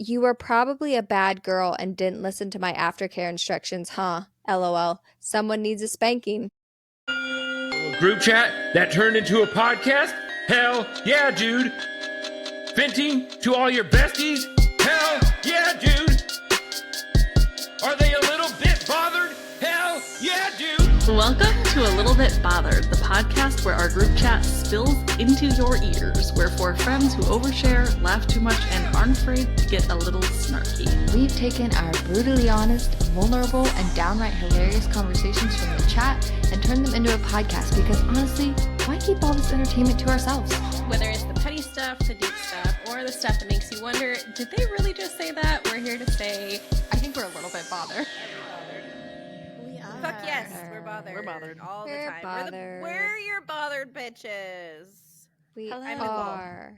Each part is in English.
You were probably a bad girl and didn't listen to my aftercare instructions, huh? LOL. Someone needs a spanking. Group chat that turned into a podcast? Hell yeah, dude. Venting to all your besties? Hell yeah, dude. Are they a little bit bothered? Hell yeah, dude. Welcome to A Little Bit Bothered, the podcast where our group chat spills into your ears. We're four friends who overshare, laugh too much, and aren't afraid to get a little snarky. We've taken our brutally honest, vulnerable, and downright hilarious conversations from the chat and turned them into a podcast because honestly, why keep all this entertainment to ourselves? Whether it's the petty stuff, the deep stuff, or the stuff that makes you wonder, did they really just say that? We're here to say, I think we're a little bit bothered. we are. Fuck yes, we're bothered. We're bothered. All We're the time. bothered. We're your bothered bitches. We Hello. I'm Nicole. are.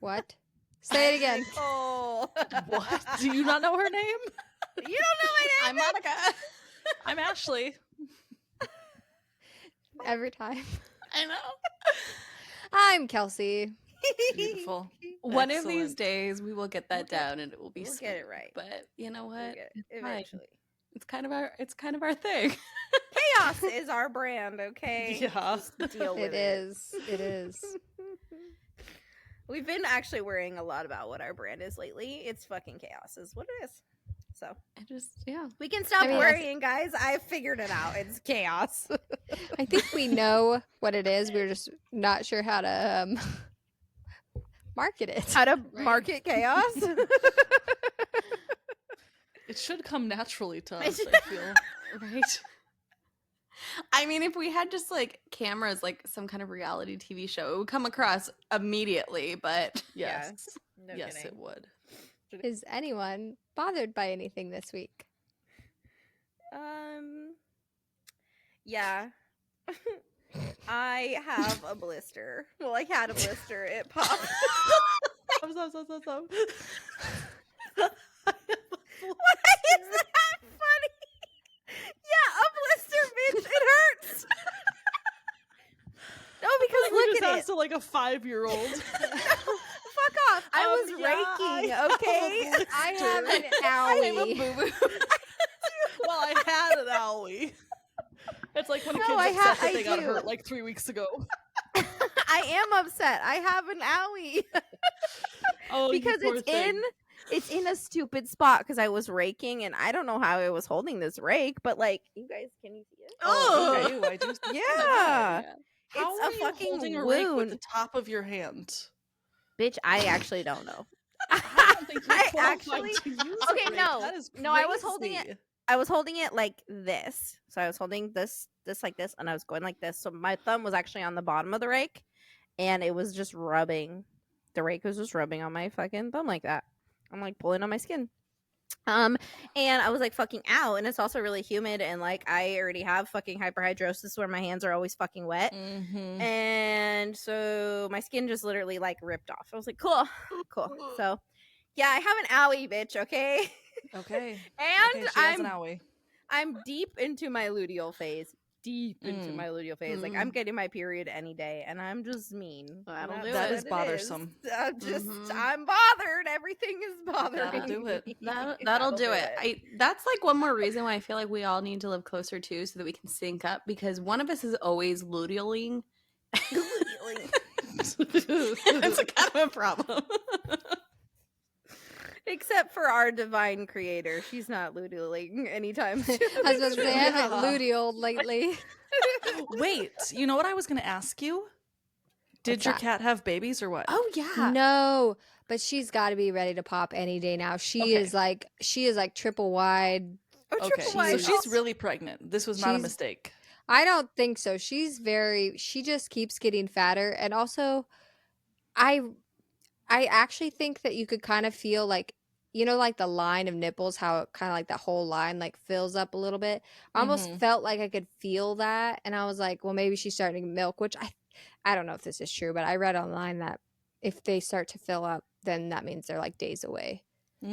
What? Say it again. Nicole. What? Do you not know her name? You don't know my name? I'm Monica. I'm Ashley. Every time. I know. I'm Kelsie. Beautiful. One of these Excellent. days, we will get that down, and it will be We'll sweet. get it right. But you know We'll what? get it It's fine. eventually. It's kind of our thing. Chaos is our brand, okay? Yeah. Just deal with It is. It is. We've been actually worrying a lot about what our brand is lately. It's fucking chaos is what it is. So I just, yeah. we can stop I mean, worrying, guys. I figured it out. It's chaos. I think we know what it is. We're just not sure how to market it. How to Right. market chaos? It should come naturally to I us, should- I feel. Right. I mean, if we had just like cameras, like some kind of reality TV show, it would come across immediately. But Yeah. Yes. No Yes, kidding. it would. Is anyone bothered by anything this week? Yeah. I have a blister. Well, I had a blister. It popped. Stop. Why is that funny? Yeah, a blister, bitch. It hurts. No, because We look just at asked it. like a 5-year-old. Fuck off. I was Yeah, raking, I have a okay? blister. I have an I have a owie. boo-boo. Well, I had an owie. It's like when a No, kid's I upset ha- that I they got do. hurt like 3 weeks ago. I am upset. I have an owie. Oh, you Because poor it's thing. it's in a stupid spot because I was raking and I don't know how I was holding this rake, but like you guys can you see it? Oh, Okay. I do. I do. Yeah. How It's are a you fucking holding a rake with wound. the top of your hand? Bitch, I actually don't know. I don't think you're I qualified actually to use a Okay, rake. no. That is No, I was holding crazy. it. I was holding it like this. So I was holding this like this and I was going like this. So my thumb was actually on the bottom of the rake and it was just rubbing. The rake was just rubbing on my fucking thumb like that. I'm like pulling on my skin. And I was like fucking ow, and it's also really humid and like I already have fucking hyperhidrosis where my hands are always fucking wet. Mhm. And so my skin just literally like ripped off. I was like, cool. So yeah, I have an owie, bitch, okay? Okay. And Okay, she has an owie. I'm deep into my luteal phase. Like I'm getting my period any day, and I'm just mean. That'll And do that's That it. is what bothersome. I'm just Mhm. I'm bothered. Everything is bothering. That'll do it. me. That'll do it. That's like one more reason why I feel like we all need to live closer too, so that we can sync up. Because one of us is always lutealing. It's a kind of a problem. Except for our divine creator, she's not lutealing anytime soon. I was supposed to say I haven't Yeah. lutealed lately. Wait, you know what I was going to ask you? Did What's your that? cat have babies or what? Oh yeah. No, but she's got to be ready to pop any day now. She is like triple wide. Oh, Okay, triple so wide. she's really pregnant. This was not a She's- mistake. I don't think so. She just keeps getting fatter, and also I actually think that you could kind of feel like, you know, like the line of nipples, how it kind of like that whole line like fills up a little bit. I almost Mhm. felt like I could feel that, and I was like, well, maybe she's starting to milk, which I don't know if this is true, but I read online that if they start to fill up, then that means they're like days away. So,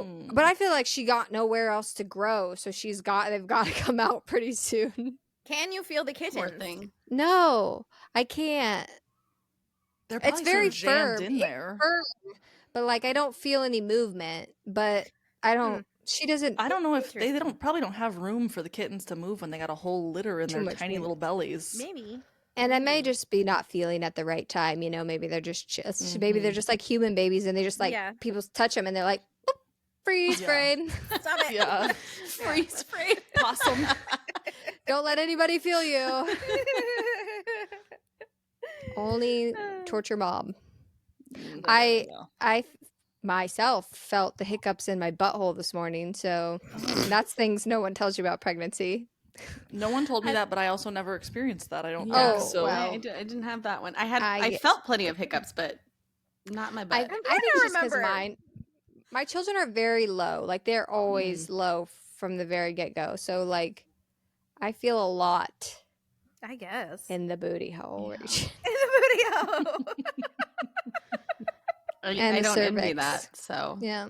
Mm. but I feel like she got nowhere else to grow, so they've got to come out pretty soon. Can you feel the Poor kittens? thing. No, I can't. They're It's probably very sort of jammed firm. in It's there. firm, but like I don't feel any movement, but I don't she doesn't I don't know if they Interesting. probably don't have room for the kittens to move when they got a whole litter in Too their much tiny movement. little bellies. Maybe. and I may just be not feeling at the right time, you know, maybe they're just maybe they're just like human babies and they just like Yeah. people touch them and they're like boop, freeze Yeah. frame. Stop it. Yeah. Freeze frame. Possum. Don't let anybody feel you. Only torture mob. I myself felt the hiccups in my butthole this morning, so that's things no one tells you about pregnancy. No one told me that, but I also never experienced that. I don't Yeah, think so. well. I didn't have that one. I I get- felt plenty of hiccups, but not my I butt. think it's just because remember. my children are very low. Like they're always low from the very get-go. So like I feel a lot I guess. in the booty hole. In the video. And I the don't envy cervix. that. So Yeah.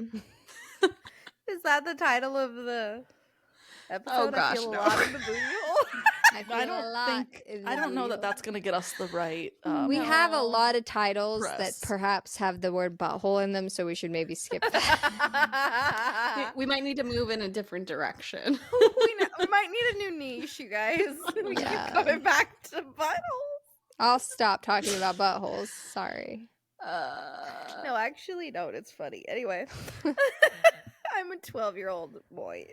Is that the title of the episode? gosh, I feel no. a lot in the booty hole. I feel I a don't lot think in the I don't know booty that hole. that's gonna get us the right. We have a No. lot of titles Press. that perhaps have the word butthole in them, so we should maybe skip that. we might need to move in a different direction. we might need a new niche, you guys. We Yeah. keep coming back to buttholes. I'll stop talking about buttholes. Sorry. No, actually, no, it's funny. Anyway, I'm a 12-year-old boy.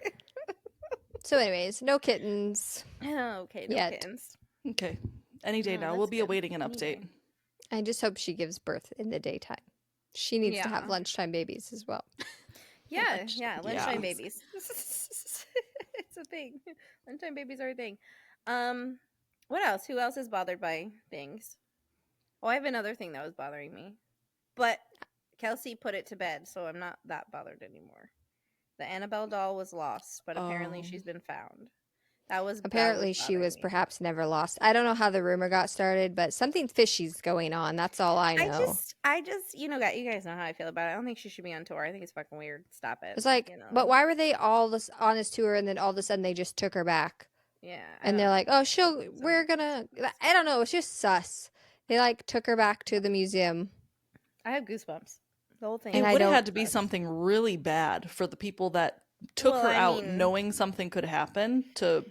So, anyways, no kittens. Okay, no Yet. kittens. Okay. Any day No, now. We'll that's be good. awaiting an Any update. day. I just hope she gives birth in the daytime. She needs to have Yeah. lunchtime babies as well. Yeah, lunchtime Yeah. babies. It's a thing. Lunchtime babies are a thing. What else? Who else is bothered by things? Oh, I have another thing that was bothering me, but Kelsie put it to bed, so I'm not that bothered anymore. The Annabelle doll was lost, but apparently Oh. she's been found. That was Apparently, she was bothering me. perhaps never lost. I don't know how the rumor got started, but something fishy's going on. That's all I know. I just, you guys know how I feel about it. I don't think she should be on tour. I think it's fucking weird. Stop it. It's like, you know? but why were they all this on this tour and then all of a sudden they just took her back? Yeah. And they're like, oh, we're gonna, I don't know. It's just sus. They like took her back to the museum. I have goosebumps. The whole thing. It And I would have don't- had to be something really bad for the people that took Well, her I out mean- knowing something could happen to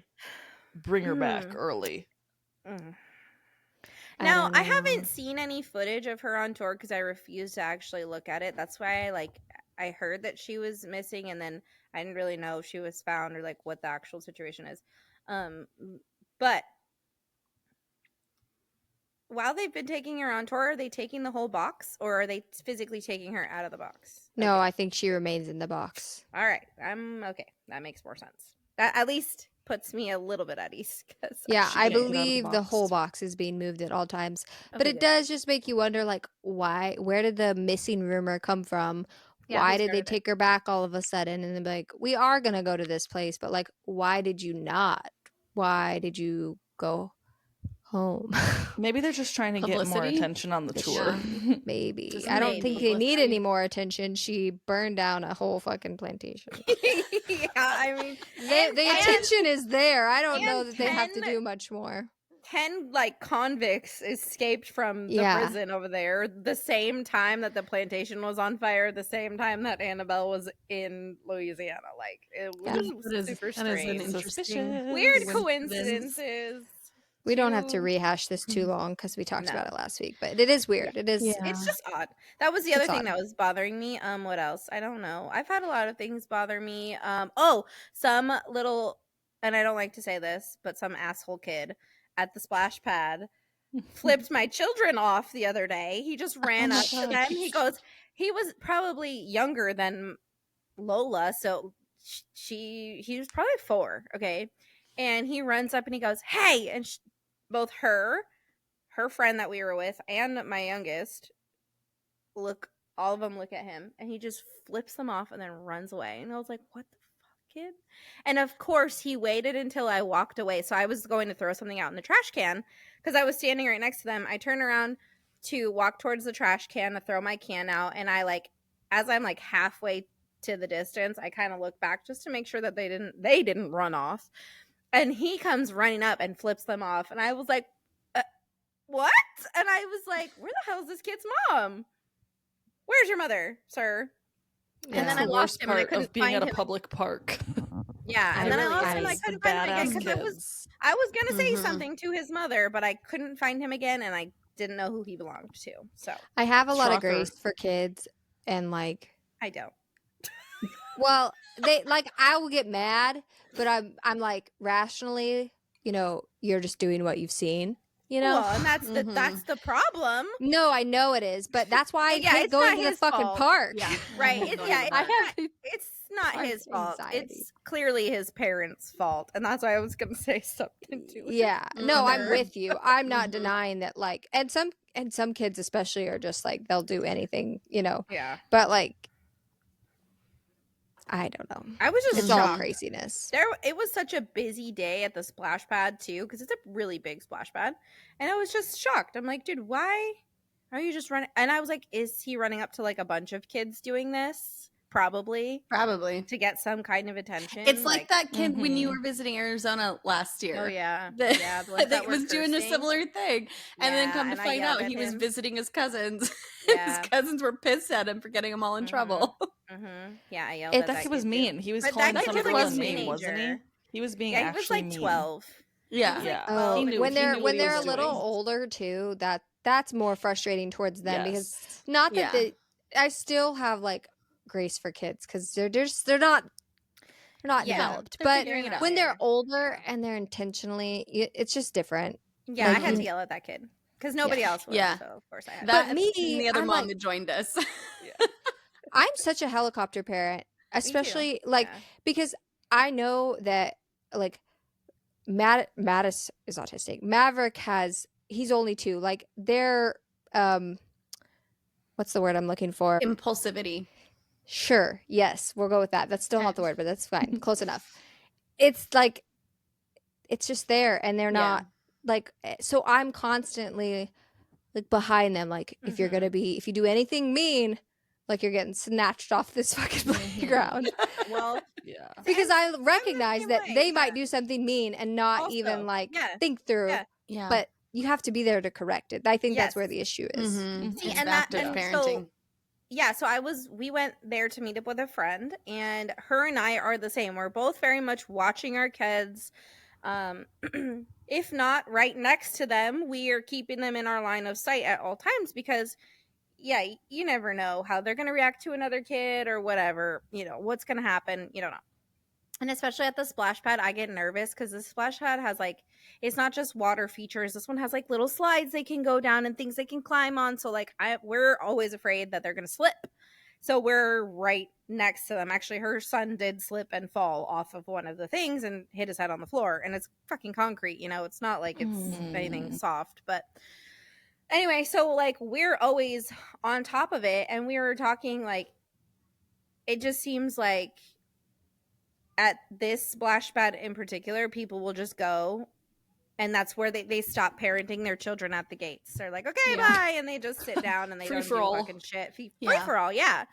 bring her back early. Mm. I Now, don't I know. haven't seen any footage of her on tour because I refuse to actually look at it. That's why I heard that she was missing, and then I didn't really know if she was found or like what the actual situation is. But while they've been taking her on tour, are they taking the whole box, or are they physically taking her out of the box? No, I think she remains in the box. All right, I'm okay. That makes more sense. That at least puts me a little bit at ease. 'Cause Yeah, She I can't get out of the believe the whole box. box is being moved at all times. But Okay, it good. does just make you wonder, like, why? Where did the missing rumor come from? Yeah, Why who did they started it? take her back all of a sudden? And then be like, we are gonna go to this place, but like, why did you not? Why did you go home? Maybe they're just trying to get more Publicity? attention on the tour. Maybe. Just I don't think they need publicity. any more attention. She burned down a whole fucking plantation. Yeah, I mean, The attention is there. I don't know and that they have to 10 do much more. 10 like convicts escaped from the Yeah. prison over there the same time that the plantation was on fire, the same time that Annabelle was in Louisiana. Like it Yeah. was That is super an strange. interesting Weird coincidence. coincidences. We don't have to Two- rehash this too long because we talked No. about it last week, but it is weird. It is. Yeah. It's just odd. That was the other It's thing odd. that was bothering me. What else? I don't know. I've had a lot of things bother me. Some little, and I don't like to say this, but some asshole kid at the splash pad flipped my children off the other day. He just ran my up to God. them. He goes, he was probably younger than Lola, so he was probably 4, okay? And he runs up and he goes, "Hey!" And both her friend that we were with, and my youngest all of them look at him, and he just flips them off and then runs away. And I was like, "What the fuck, kid?" And of course, he waited until I walked away. So I was going to throw something out in the trash can because I was standing right next to them. I turn around to walk towards the trash can to throw my can out, and as I'm like halfway to the distance, I kind of look back just to make sure that they didn't run off. And he comes running up and flips them off, and I was like, "What?" And I was like, "Where the hell is this kid's mom?" where's your mother, sir? Yeah. And then I the lost worst him and I part couldn't of being find at a him. public park. Yeah, and I then I really lost him and I hate couldn't the find him again badass because kids. I was gonna say Mhm. something to his mother, but I couldn't find him again, and I didn't know who he belonged to. So I have a lot of Shocker. grace for kids, and like, I don't. well, they like I will get mad, but I'm like rationally, you're just doing what you've seen, Well, and that's Mhm. the problem. No, I know it is, but that's why I Yeah, hate it's going not to the his fucking fault. park. Yeah. Right. Mhm. It's, Going yeah, to the it's park. I have it's not park his fault. anxiety. It's clearly his parents' fault, and that's why I was gonna say something to his Yeah. No, I'm mother. with you. I'm not Mhm. denying that like and some kids especially are just like they'll do anything, Yeah, But like I don't know. I was just It's all shocked. craziness. It was such a busy day at the splash pad too, because it's a really big splash pad, and I was just shocked. I'm like, dude, why are you just running? And I was like, is he running up to like a bunch of kids doing this? Probably Probably. to get some kind of attention. It's like that kid when you Mhm. were visiting Arizona last year. Oh yeah, That, yeah. The ones that were was doing a cursing. similar thing. And then Yeah, come to and I find yelled out at he was him. visiting his cousins. Yeah. His cousins were pissed at him for getting them all in Mhm. trouble. Yeah, I yelled It- at That that kid was kid, too. mean. He was But calling that some kid girl was a a name, wasn't he? teenager. He was being Yeah, he was actually like mean. 12. Yeah. Yeah. Oh, He knew- when he they're knew what when he they're a was little doing. older too, that's more frustrating towards them because Yes. not that Yeah. I still have like grace for kids because they're not Yeah, developed, they're but figuring it out. when they're Yeah. older and they're intentionally, it's just different. Yeah, Like, I had to you- yell at that kid because nobody else would. Yeah. So of course I had. That But me, and the other I'm mom like- that joined us. I'm such a helicopter parent, especially like Yeah. because I know that like Mattis is autistic. Maverick he's only 2. Like they're what's the word I'm looking for? Impulsivity. Sure. Yes, we'll go with that. That's still not the word, but that's fine. Close enough. It's like it's just there and they're Yeah. not like so I'm constantly like behind them like if you're going to be if you do anything mean like you're getting snatched off this fucking playground. Well, Yeah. Because I the recognize same that way, they might yeah. do something mean and not Also, even like yeah, think through. yeah. Yeah. But you have to be there to correct it. I think that's Yes. where the issue is. Mhm. See, It's and that active and parenting. so yeah, so we went there to meet up with a friend, and her and I are the same. We're both very much watching our kids. If not right next to them, we are keeping them in our line of sight at all times because yeah, you never know how they're going to react to another kid or whatever, what's going to happen, you don't know. And especially at the splash pad, I get nervous because the splash pad has like, it's not just water features. This one has like little slides they can go down and things they can climb on. So like we're always afraid that they're going to slip. So we're right next to them. Actually, her son did slip and fall off of one of the things and hit his head on the floor. And it's fucking concrete, it's not like it's anything soft. But anyway, so like we're always on top of it. And we were talking like, it just seems like at this splash pad in particular, people will just go and that's where they stop parenting their children at the gates. They're like, okay, Yeah. bye. And they just sit down and they Free don't for do all. fucking shit. Free Yeah. for all, yeah.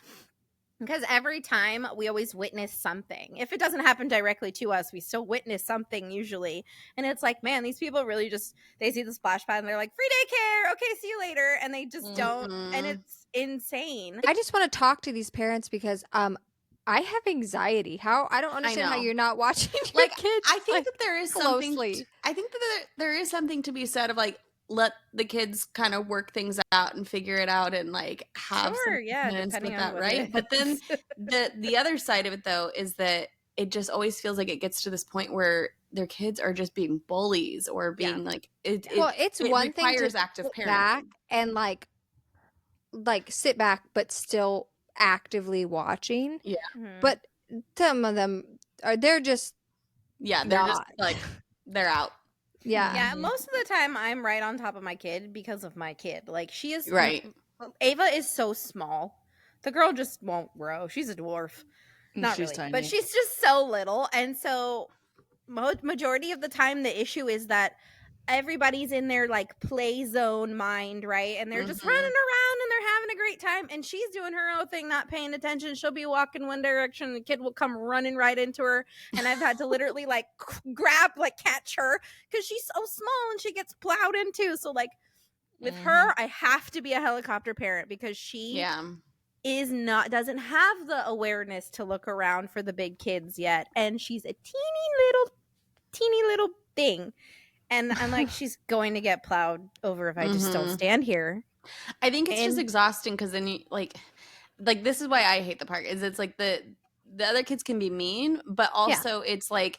Because every time we always witness something. If it doesn't happen directly to us, we still witness something usually. And it's like, man, these people really just, they see the splash pad and they're like, free daycare. Okay, see you later. And they just don't. And Mhm. it's insane. I just want to talk to these parents because I have anxiety. I don't understand how know. you're not watching your Like, kids. I think like, that there is closely. something. I think that there is something to be said of like let the kids kind of work things out and figure it out and like have Sure, some yeah, confidence depending with on that, what right? it But then is. the other side of it though is that it just always feels like it gets to this point where their kids are just being bullies or being like it. Well, it's it one thing requires to active sit parenting. back and like sit back, but still actively watching. Yeah, Mhm. But some of them they're just yeah, they're just not. like they're out. yeah. Yeah, most of the time I'm right on top of my kid because of my kid. Like she is Right. Ava is so small. The girl just won't grow. She's a dwarf. Not She's really, tiny. but she's just so little, and so majority of the time the issue is that everybody's in their like play zone mind, right? And they're just Mhm. running around and they're having a great time, and she's doing her own thing, not paying attention. She'll be walking one direction and the kid will come running right into her, and I've had to literally like catch her because she's so small and she gets plowed into. So like with her, I have to be a helicopter parent because she Yeah. doesn't have the awareness to look around for the big kids yet, and she's a teeny little thing, and I'm like, she's going to get plowed over if I just don't stand here. I think it's just exhausting because then you like this is why I hate the park. Is it's like the other kids can be mean, but also it's like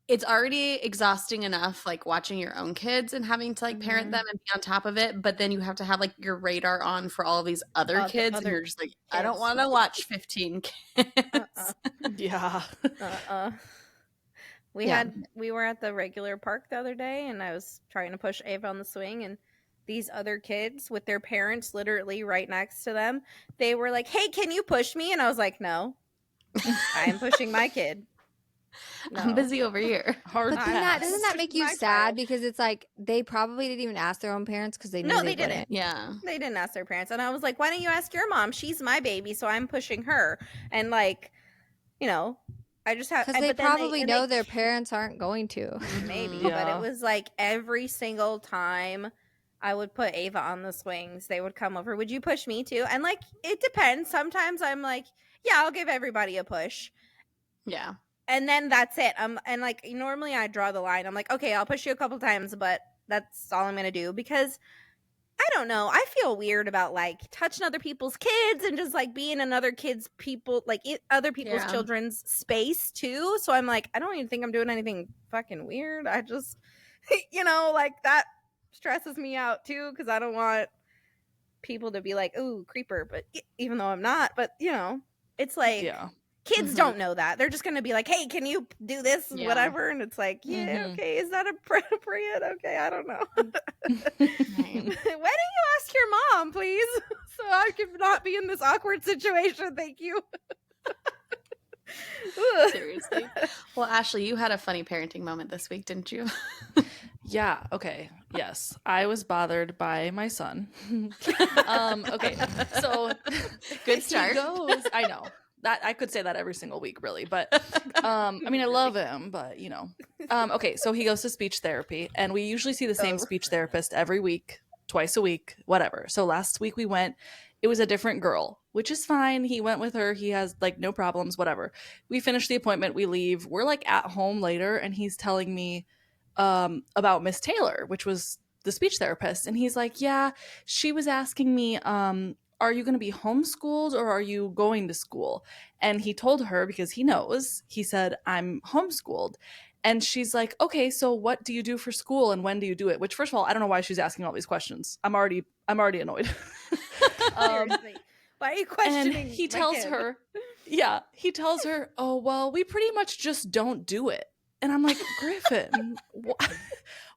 it's already exhausting enough like watching your own kids and having to like parent them and be on top of it, but then you have to have like your radar on for all of these other kids, and you're just like, I don't want to watch 15 kids. Yeah. We were at the regular park the other day, and I was trying to push Ava on the swing, and these other kids with their parents literally right next to them, they were like, hey, can you push me? And I was like, no, I'm pushing my kid. No. I'm busy over here. But then doesn't that make you sad? Because it's like they probably didn't even ask their own parents because they knew they didn't. Yeah. They didn't ask their parents. And I was like, why don't you ask your mom? She's my baby, so I'm pushing her. And like, you know, I just have... Because they probably know their parents aren't going to. Maybe. But it was like every single time I would put Ava on the swings, they would come over. Would you push me too? And like, it depends. Sometimes I'm like, yeah, I'll give everybody a push. Yeah. And then that's it. And like normally I draw the line. I'm like, okay, I'll push you a couple times, but that's all I'm gonna do, because I don't know. I feel weird about like touching other people's kids and just like being in other other people's children's space too. So I'm like, I don't even think I'm doing anything fucking weird. I just, like that stresses me out too, because I don't want people to be like, ooh, creeper. But even though I'm not, but it's like. Kids don't know that. They're just going to be like, hey, can you do this? Whatever. And it's like, okay, is that appropriate? Okay, I don't know. Why don't you ask your mom, please? So I can not be in this awkward situation. Thank you. Seriously. Well, Ashley, you had a funny parenting moment this week, didn't you? Yeah. Okay. Yes. I was bothered by my son. Okay. So good start. I know. That I could say that every single week, really, but I mean, I love him, but okay, so he goes to speech therapy, and we usually see the same speech therapist every week, twice a week, whatever. So last week we went, it was a different girl, which is fine. He went with her. He has like no problems, whatever. We finish the appointment, we leave. We're like at home later, and he's telling me about Miss Taylor, which was the speech therapist, and he's like, yeah, she was asking me, are you going to be homeschooled or are you going to school? And he told her, because he knows, he said, I'm homeschooled. And she's like, okay, so what do you do for school and when do you do it? Which, first of all, I don't know why she's asking all these questions. I'm already annoyed. Seriously. Why are you questioning? And he tells her, oh, well, we pretty much just don't do it. And I'm like, Griffin,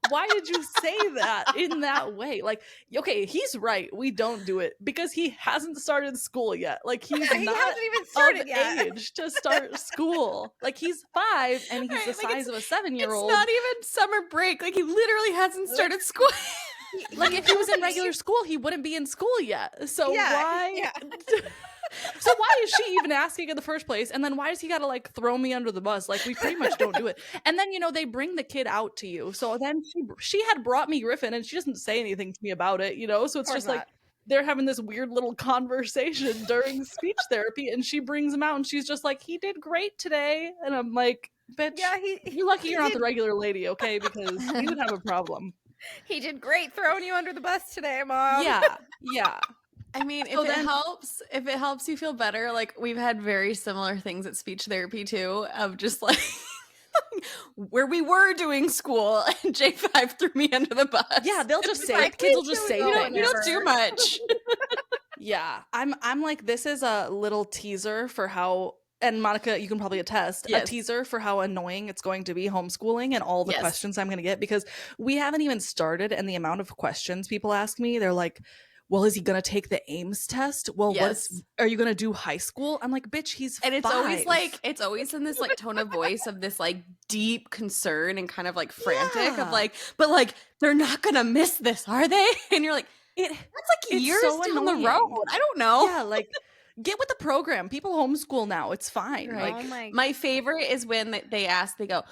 why did you say that in that way? Like, okay, he's right. We don't do it because he hasn't started school yet. Like, he hasn't even started yet. Age to start school. Like, he's 5 and he's the size of a 7-year-old. It's not even summer break. Like, he literally hasn't started school. Like, if he was in regular school, he wouldn't be in school yet. So why? Yeah. So why is she even asking in the first place? And then why does he gotta like throw me under the bus? Like, we pretty much don't do it. And then they bring the kid out to you. So then she had brought me Griffin, and she doesn't say anything to me about it. So it's just like they're having this weird little conversation during speech therapy, and she brings him out, and she's just like, he did great today. And I'm like, bitch, you're lucky you're not the regular lady, okay? Because we would have a problem. He did great throwing you under the bus today, Mom. Yeah. I mean, if it helps you feel better, like we've had very similar things at speech therapy too, of just like where we were doing school and J5 threw me under the bus. Yeah, they'll just say it. Kids will just say things. We don't do much. Yeah. I'm like, this is a little teaser for how, and Monica, you can probably attest, a teaser for how annoying it's going to be homeschooling and all the questions I'm going to get, because we haven't even started, and the amount of questions people ask me, they're like, well, is he going to take the Ames test? Well, are you going to do high school? I'm like, bitch, he's 5. And it's always in this like tone of voice of this like deep concern and kind of like frantic of like, but like, they're not going to miss this, are they? And you're like, that's like years so down the road. I don't know. Yeah, like, get with the program. People homeschool now. It's fine. Right. Like, my favorite is when they go,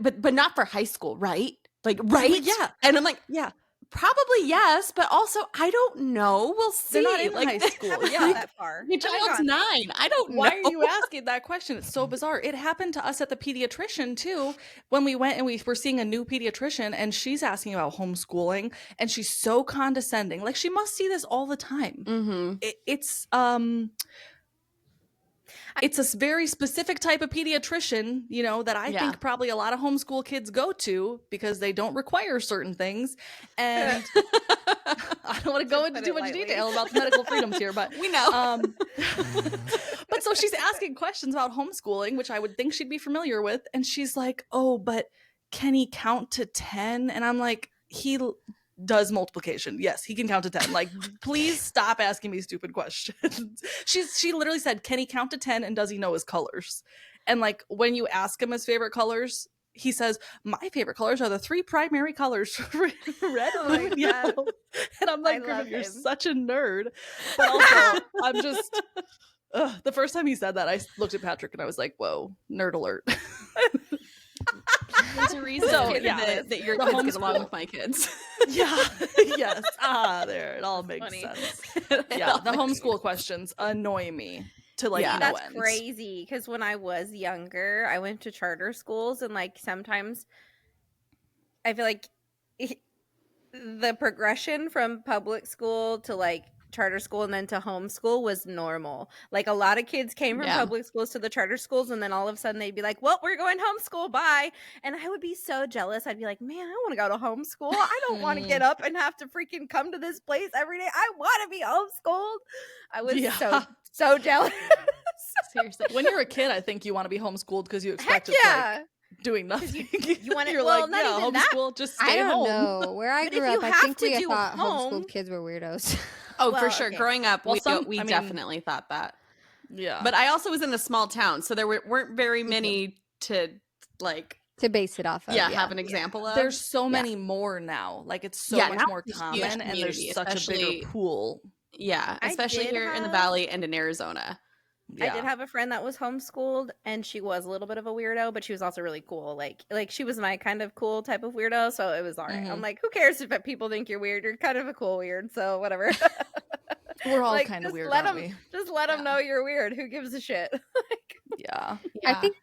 but not for high school, right? Like, right? Yeah. And I'm like, yeah. Probably yes, but also I don't know. We'll see. They're not in like high school. Haven't Yeah. gone that far. Your child's 9. I don't know. Why are you asking that question? It's so bizarre. It happened to us at the pediatrician too, when we went and we were seeing a new pediatrician, and she's asking about homeschooling, and she's so condescending. Like, she must see this all the time. Mm-hmm. It's a very specific type of pediatrician, you know, that I think probably a lot of homeschool kids go to because they don't require certain things. And I don't want to go into too much detail about the medical freedoms here, but we know. But so she's asking questions about homeschooling, which I would think she'd be familiar with. And she's like, oh, but can he count to 10? And I'm like, he does multiplication. Yes, he can count to 10. Like, please stop asking me stupid questions. She literally said, can he count to 10 and does he know his colors? And like, when you ask him his favorite colors, he says, my favorite colors are the 3 primary colors, red, blue, and yellow. And I'm like, Griffin, you're such a nerd. But also, I'm just the first time he said that, I looked at Patrick and I was like, whoa, nerd alert. There's a reason that your kids get along with my kids. Yes. There, it all makes sense. Yeah, the homeschool questions annoy me to like no that's end. crazy, because when I was younger, I went to charter schools, and like sometimes I feel like the progression from public school to like charter school and then to homeschool was normal. Like, a lot of kids came from public schools to the charter schools, and then all of a sudden they'd be like, well, we're going homeschool, bye. And I would be so jealous. I'd be like, man, I want to go to homeschool. I don't want to get up and have to freaking come to this place every day. I want to be homeschooled. I was so jealous. Seriously. When you're a kid, I think you want to be homeschooled because you expect Heck it's like doing nothing. You want to, You're well, like, not even homeschool, that. just stay I don't home. know. Where I But grew if you up, I have think to we do thought home- homeschooled kids were weirdos. Oh, Well, for sure. okay. Growing up, Well, we definitely thought that. Yeah. But I also was in a small town, so there weren't very many to like To base it off of. have an example of. There's so many more now. Like, it's so much now more it's a common, huge and there's community, such a especially- bigger pool. Yeah, I especially did here in the have- Valley and in Arizona. Yeah. I did have a friend that was homeschooled, and she was a little bit of a weirdo, but she was also really cool. Like she was my kind of cool type of weirdo, so it was all right. I'm like, who cares if people think you're weird? You're kind of a cool weird, so whatever. We're all Like, kind of just weird, let aren't them, we? Just let them know you're weird. Who gives a shit? Yeah. I think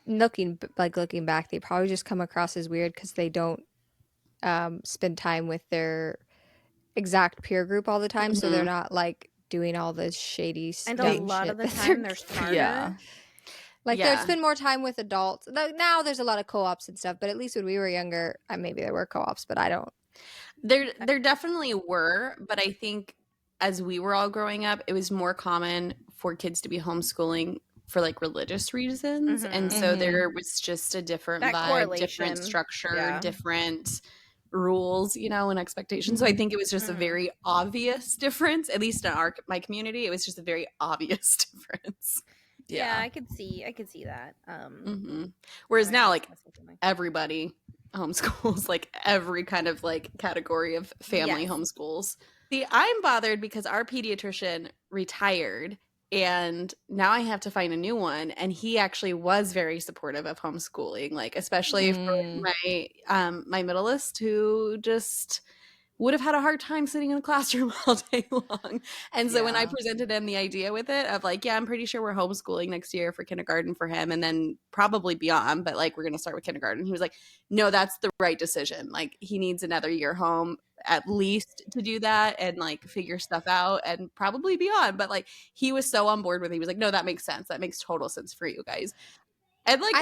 looking back, they probably just come across as weird because they don't spend time with their exact peer group all the time, so they're not like doing all this shady stuff. And a lot of the time, they're smarter. Yeah. Like, they spend more time with adults. Now there's a lot of co-ops and stuff, but at least when we were younger, maybe there were co-ops, but I don't. There definitely were, but I think as we were all growing up, it was more common for kids to be homeschooling for like religious reasons. And so there was just a different That vibe, correlation. different structure, Yeah. different rules, and expectations. So I think it was just a very obvious difference, at least in my community. It was just a very obvious difference. Yeah, I could see that. Whereas now, like, something. everybody homeschools, like every kind of like category of family Yes. homeschools. See, I'm bothered because our pediatrician retired and now I have to find a new one, and he actually was very supportive of homeschooling, like especially for my middleest, who just would have had a hard time sitting in a classroom all day long. And so when I presented him the idea with it of like, I'm pretty sure we're homeschooling next year for kindergarten for him, and then probably beyond, but like we're going to start with kindergarten. He was like, no, that's the right decision. Like, he needs another year home at least to do that and like figure stuff out, and probably beyond. But like, he was so on board with it. He was like, no, that makes sense. That makes total sense for you guys. And like,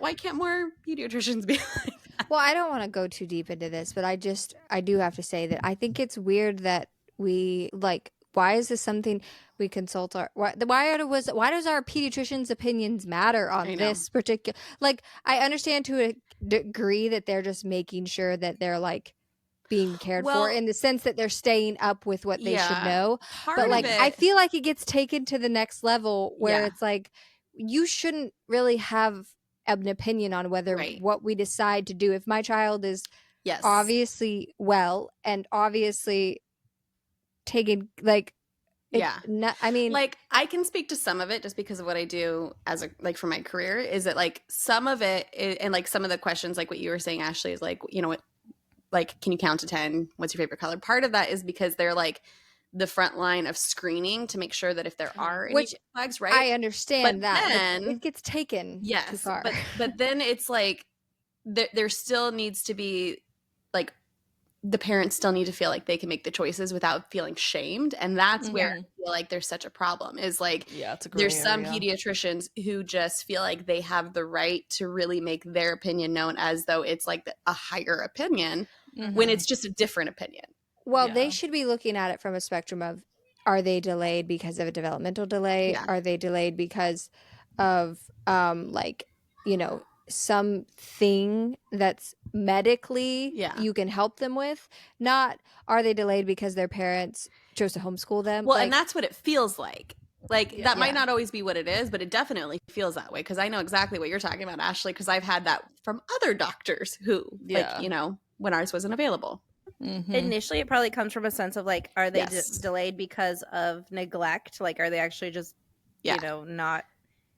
why can't more pediatricians be like that? Well, I don't want to go too deep into this, but I do have to say that I think it's weird that we like, why is this something we consult why does our pediatrician's opinions matter on this particular, like, I understand to a degree that they're just making sure that they're like being cared for in the sense that they're staying up with what they should know. But like, I feel like it gets taken to the next level where it's like, you shouldn't really have an opinion on whether what we decide to do. If my child is obviously well and obviously taken, like, I mean, like, I can speak to some of it just because of what I do as a, like, for my career, is that like some of it and like some of the questions, like what you were saying, Ashley, is like, like, can you count to 10? What's your favorite color? Part of that is because they're like the front line of screening to make sure that if there are any Which flags, right? I understand But that. then, it gets taken too far. but then it's like there still needs to be like the parents still need to feel like they can make the choices without feeling shamed, and that's where I feel like there's such a problem. Is like it's a gray there's some area. pediatricians who just feel like they have the right to really make their opinion known as though it's like a higher opinion when it's just a different opinion. Well, they should be looking at it from a spectrum of, are they delayed because of a developmental delay? Yeah. Are they delayed because of like, you know, something that's medically you can help them with? Not, are they delayed because their parents chose to homeschool them? Well, like, and that's what it feels like. Like that might not always be what it is, but it definitely feels that way, because I know exactly what you're talking about, Ashley, because I've had that from other doctors who like, you know, when ours wasn't available. Initially, it probably comes from a sense of like, are they delayed because of neglect? Like, are they actually just, you know, not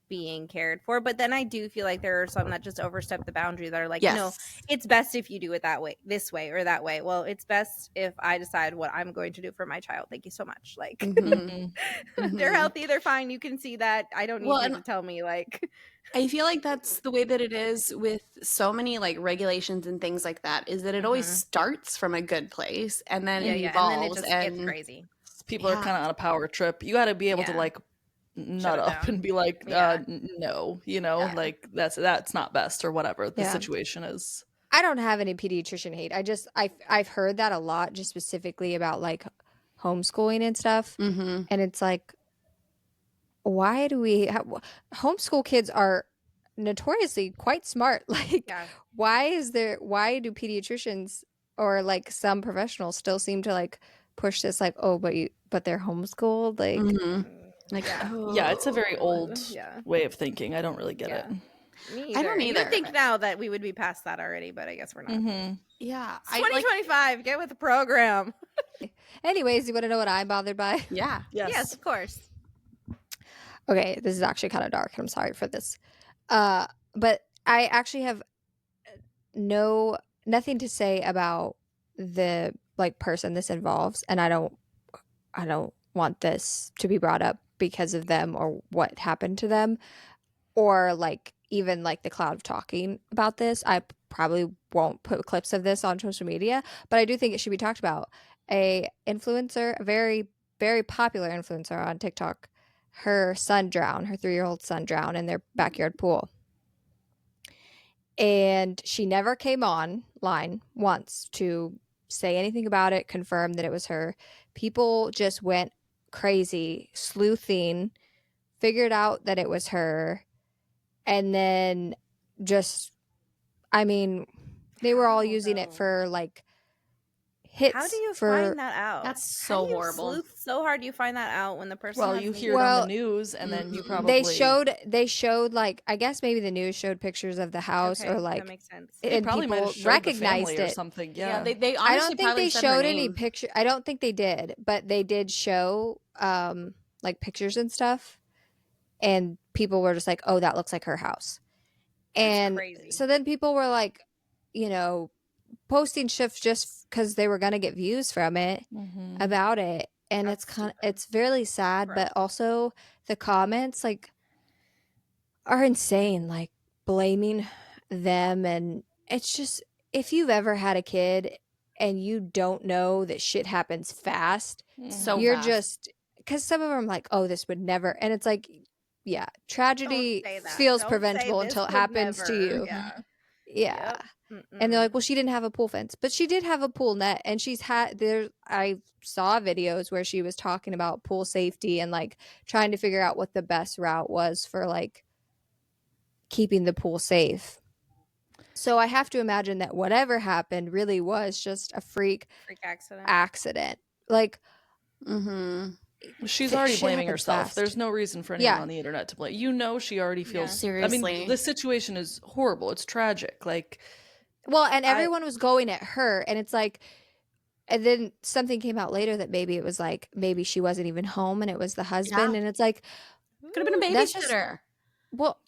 being cared for? But then I do feel like there are some that just overstep the boundary that are like, no, it's best if you do it that way, this way or that way. Well, it's best if I decide what I'm going to do for my child. Thank you so much. Like, they're healthy, they're fine. You can see that. I don't need you to tell me. Like, I feel like that's the way that it is with so many like regulations and things like that, is that it always starts from a good place and then it evolves, and then it just gets crazy. People are kind of on a power trip. You got to be able to like nut up and be like, no, you know, like that's not best or whatever the situation is. I don't have any pediatrician hate. I've heard that a lot, just specifically about like homeschooling and stuff. And it's like, why do we homeschool kids are notoriously quite smart. Like, why do pediatricians or like some professionals still seem to like push this like, oh, but they're homeschooled? Like, like, it's a very old way of thinking. I don't really get it. Me I don't either. You would think now that we would be past that already, but I guess we're not. Yeah. 2025, get with the program. Anyways, you want to know what I'm bothered by? Yeah. Yes, of course. Okay, this is actually kind of dark. I'm sorry for this. But I actually have nothing to say about the like person this involves, and I don't want this to be brought up because of them or what happened to them, or like even like the cloud of talking about this. I probably won't put clips of this on social media, but I do think it should be talked about. A influencer, a very, very popular influencer on TikTok, her 3-year-old son drowned in their backyard pool. And she never came online once to say anything about it, confirm that it was her. People just went crazy, sleuthing, figured out that it was her, and then just, I mean, they were all using it for like hits. How do you for, find that out? That's so horrible. Sleuth so hard you find that out when the person. Well, you hear it on the news, and then you probably they showed like, I guess maybe the news showed pictures of the house, or like that makes sense. And probably might have people showed recognized the family it or something. Yeah, they honestly I don't think they showed any name. picture. I don't think they did, but they did show like pictures and stuff, and people were just like, "Oh, that looks like her house." And so then people were like, you know, posting shifts just because they were gonna get views from it about it, and it's really sad, but also the comments like are insane, like blaming them, and it's just, if you've ever had a kid and you don't know that shit happens fast, so you're fast. Just because some of them are like, oh, this would never, and it's like, yeah, tragedy feels preventable until it happens to you. Yeah. And they're like, well, she didn't have a pool fence, but she did have a pool net, and I saw videos where she was talking about pool safety and like trying to figure out what the best route was for like keeping the pool safe. So I have to imagine that whatever happened really was just a freak accident. Like, she's already blaming herself. Fast. There's no reason for anyone on the internet to blame. You know, she already feels. Seriously, I mean, this situation is horrible. It's tragic. Like, well, and everyone was going at her, and it's like, and then something came out later that maybe it was like, maybe she wasn't even home, and it was the husband, and it's like, could have been a babysitter. Well,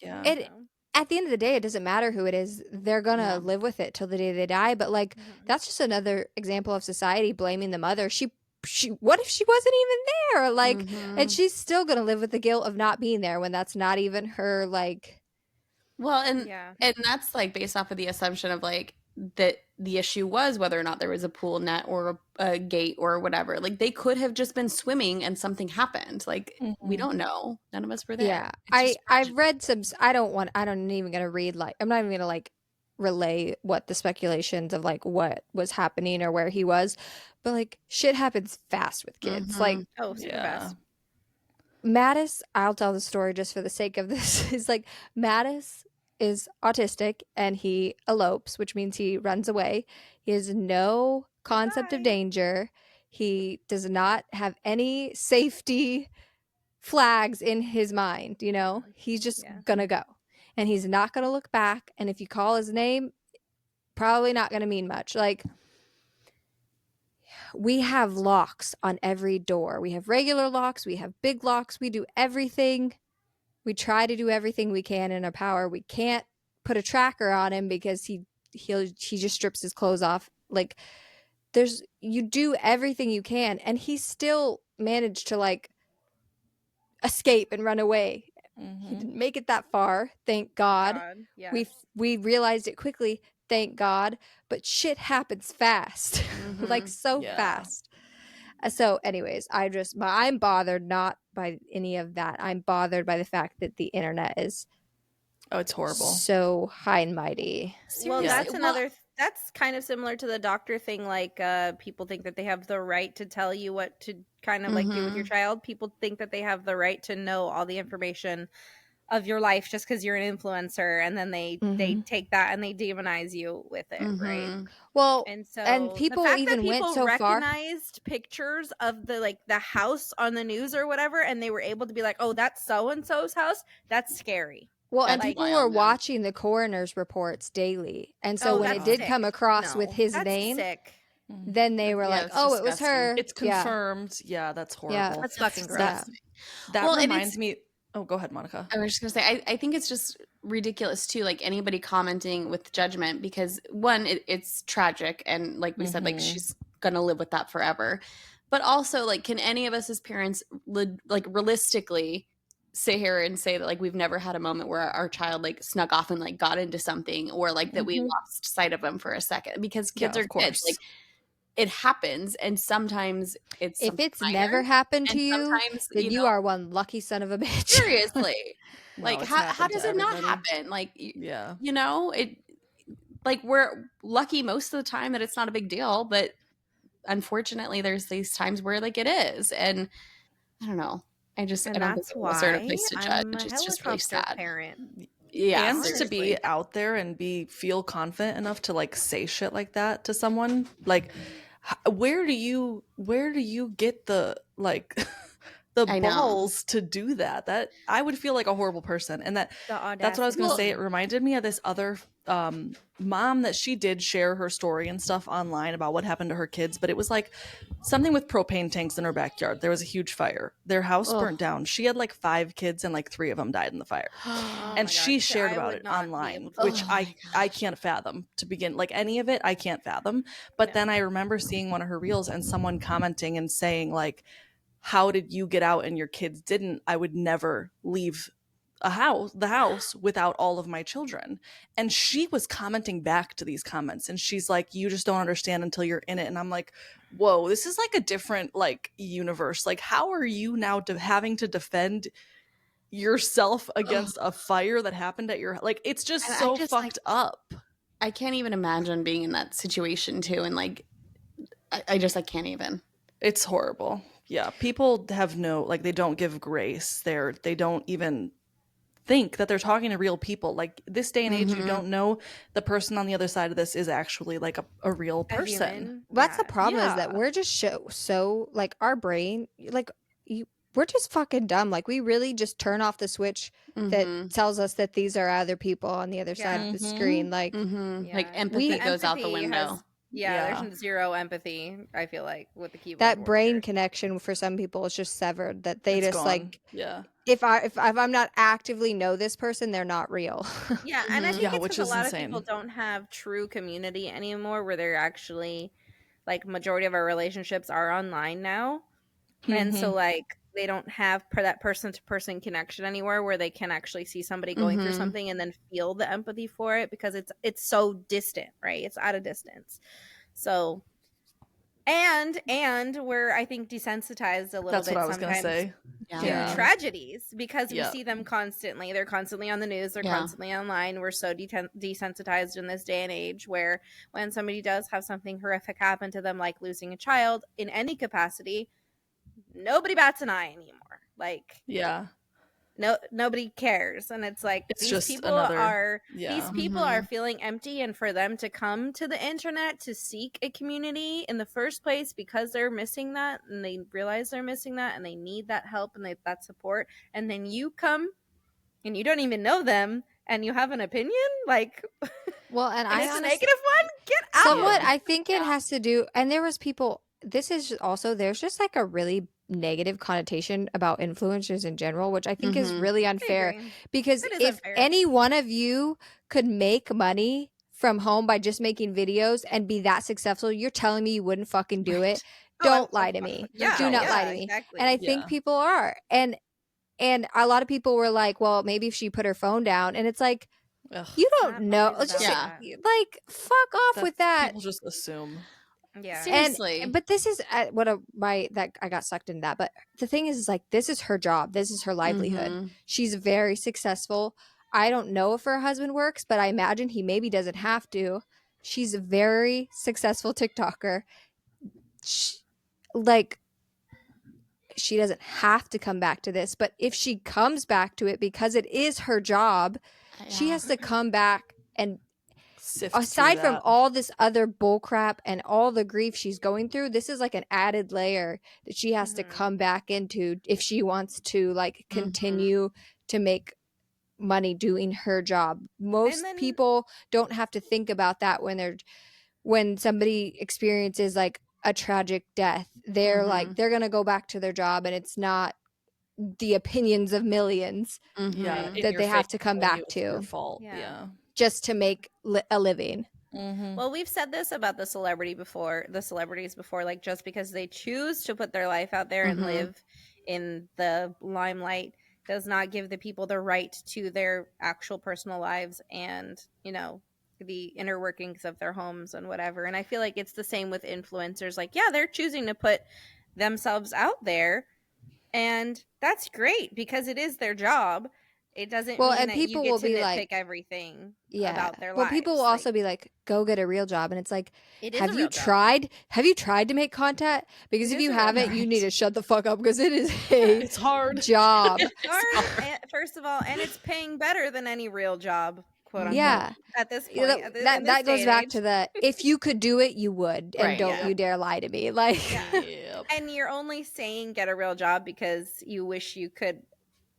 at the end of the day, it doesn't matter who it is. They're gonna live with it till the day they die. But like, that's just another example of society blaming the mother. She what if she wasn't even there? Like, and she's still gonna live with the guilt of not being there when that's not even her, like. Well, and that's like based off of the assumption of like that the issue was whether or not there was a pool net or a gate or whatever. Like they could have just been swimming and something happened. Like we don't know. None of us were there. Yeah, I've read some. I don't even gonna read, like, I'm not even gonna like relay what the speculations of like what was happening or where he was, but like shit happens fast with kids. Like, super fast. Mattis, I'll tell the story just for the sake of this. Is like Mattis is autistic and he elopes, which means he runs away. He has no concept of danger. He does not have any safety flags in his mind, you know? He's just gonna go. And he's not gonna look back. And if you call his name, probably not gonna mean much. Like, we have locks on every door. We have regular locks, we have big locks, we do everything. We try to do everything we can in our power. We can't put a tracker on him because he just strips his clothes off. Like, you do everything you can, and he still managed to like escape and run away. He didn't make it that far, thank God. Yes. We realized it quickly, thank God. But shit happens fast, like so fast. So anyways, I'm bothered not by any of that. I'm bothered by the fact that the internet is it's horrible, so high and mighty. Well, that's kind of similar to the doctor thing. Like, people think that they have the right to tell you what to kind of like do with your child. People think that they have the right to know all the information of your life just because you're an influencer, and then they take that and they demonize you with it, right? Well, and people the fact even that people went so far. recognized pictures of the house on the news or whatever, and they were able to be like, oh, that's so and so's house. That's scary. Well, and people were watching the coroner's reports daily, and so when it did come across with his name, then they were like, "Oh, it was her." It's confirmed. Yeah, that's horrible. Yeah, that's fucking gross. That reminds me. Oh, go ahead, Monica. I was just gonna say, I think it's just ridiculous too. Like anybody commenting with judgment, because one, it's tragic, and like we said, like she's gonna live with that forever. But also, like, can any of us as parents, like, realistically sit here and say that like we've never had a moment where our child like snuck off and like got into something, or like that we lost sight of them for a second? Because kids are kids. Like, it happens, and sometimes it's if it's never happened to you, then you are one lucky son of a bitch. Seriously. Like, how does it not happen? Like, you know, it, like, we're lucky most of the time that it's not a big deal, but unfortunately there's these times where like it is. And I don't know, I don't think it's a certain place to judge. It's just really sad. Yeah, and to be out there and feel confident enough to like say shit like that to someone, like, where do you get the like the balls to do that? That I would feel like a horrible person. And that's what I was gonna say. It reminded me of this other mom that she did share her story and stuff online about what happened to her kids, but it was like something with propane tanks in her backyard. There was a huge fire. Their house burnt down. She had like 5 kids and like 3 of them died in the fire. And she shared about it online, which I can't fathom to begin. Like, any of it I can't fathom. But then I remember seeing one of her reels and someone commenting and saying like, how did you get out and your kids didn't? I would never leave the house without all of my children. And she was commenting back to these comments, and she's like, you just don't understand until you're in it. And I'm like, whoa, this is like a different like universe. Like, how are you now having to defend yourself against a fire that happened at your, like, it's just so fucked up. I can't even imagine being in that situation too. And like, I can't even. It's horrible. Yeah, people have they don't give grace. They don't even think that they're talking to real people. Like, this day and age, you don't know the person on the other side of this is actually like a real person. That's the problem, is that we're just so like, our brain, like, we're just fucking dumb. Like, we really just turn off the switch that tells us that these are other people on the other side of the screen. Like, like, empathy goes out the window. Yeah, there's zero empathy, I feel like, with the keyboard That brain warrior. connection for some people is just severed, that they It's just gone. like, Yeah. if I'm not actively know this person, they're not real. Yeah, and I think Yeah, it's which because is a lot insane. of people don't have true community anymore, where they're actually, like, majority of our relationships are online now. And so, like, they don't have that person-to-person connection anywhere where they can actually see somebody going through something and then feel the empathy for it, because it's so distant, right? It's at a distance. So, and we're, I think, desensitized a little That's bit what I was gonna sometimes say. to Yeah. tragedies, because we Yeah. see them constantly. They're constantly on the news. They're Yeah. constantly online. We're so desensitized in this day and age, where when somebody does have something horrific happen to them, like losing a child in any capacity, nobody bats an eye anymore. Like, Yeah. nobody cares. And it's like, It's these just people another. are Yeah. feeling empty, and for them to come to the internet to seek a community in the first place, because they're missing that, and they realize they're missing that, and they need that help and that support, and then you come and you don't even know them and you have an opinion, like, Well, and and I it's a honestly, negative one, get out. somewhat, I think it has to do, and there was people, this is also, there's just like a really negative connotation about influencers in general, which I think is really unfair, agree. because It is if unfair. any one of you could make money from home by just making videos and be that successful, you're telling me you wouldn't fucking do it? Don't lie to me. Yeah, Do not yeah, lie to me. exactly. And I think Yeah. people are. And a lot of people were like, well, maybe if she put her phone down. And it's like, Ugh, you It's don't not know. always It's just about Yeah. that. like, fuck off with that. People just assume. Yeah. Seriously. But this is that I got sucked into that. But the thing is like, this is her job. This is her livelihood. She's very successful. I don't know if her husband works, but I imagine he maybe doesn't have to. She's a very successful TikToker. She doesn't have to come back to this, but if she comes back to it because it is her job, she has to come back and Sift aside through from that. all this other bullcrap and all the grief she's going through, this is like an added layer that she has to come back into if she wants to like continue to make money doing her job. Most people don't have to think about that when somebody experiences like a tragic death. They're like, they're gonna go back to their job, and it's not the opinions of millions Yeah, in that your they have face to come telling back you it's your to fault. Yeah. Yeah. just to make a living. Well, we've said this about the celebrities before, like, just because they choose to put their life out there and live in the limelight does not give the people the right to their actual personal lives and, you know, the inner workings of their homes and whatever. And I feel like it's the same with influencers. Like, yeah, they're choosing to put themselves out there, and that's great because it is their job. It doesn't mean and that you people get will to be nitpick like, everything yeah. about their Well, lives. people will Like, also be like, go get a real job. And it's like, it is have a you real job. tried? Have you tried to make content? Because It if is you a real haven't, job. you need to shut the fuck up because it is a It's hard. job. hard, first of all, and it's paying better than any real job, quote unquote. Yeah. At this You point, know, in this that day goes and back age. to the, if you could do it, you would. And Right, don't yeah. you dare lie to me. Like, Yep. And you're only saying get a real job because you wish you could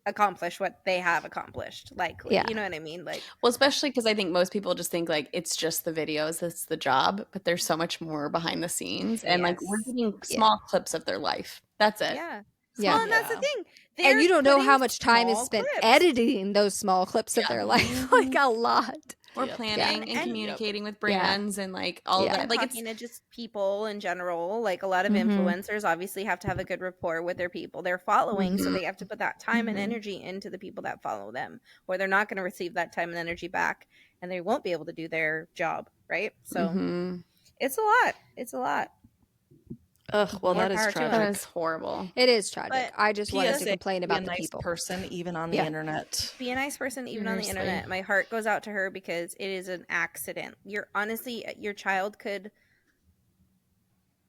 accomplish what they have accomplished, likely. Yeah. You know what I mean? Like, Well, especially because I think most people just think like it's just the videos, that's the job, but there's so much more behind the scenes, and like we're Yes. getting small clips of their life. That's it. yeah. Yeah. Well, and that's the Yeah. thing. and you They're don't know how putting much time is small spent clips. editing those small clips of their life. Like a lot. Or Yep. planning and And- communicating with brands and like all Yeah. that. And Like it's talking to just people in general. Like, a lot of Mhm. influencers obviously have to have a good rapport with their people they're following, so they have to put that time and energy into the people that follow them, or they're not going to receive that time and energy back, and they won't be able to do their job, right? So it's a lot. It's a lot. Ugh, well, More that is power to 'em. that tragic. is horrible. It is tragic. But I just wanted to PSA, complain be about a the nice people. person, even on the Yeah. internet. Be a nice person even on the Seriously. internet. My heart goes out to her because it is an accident. Your child could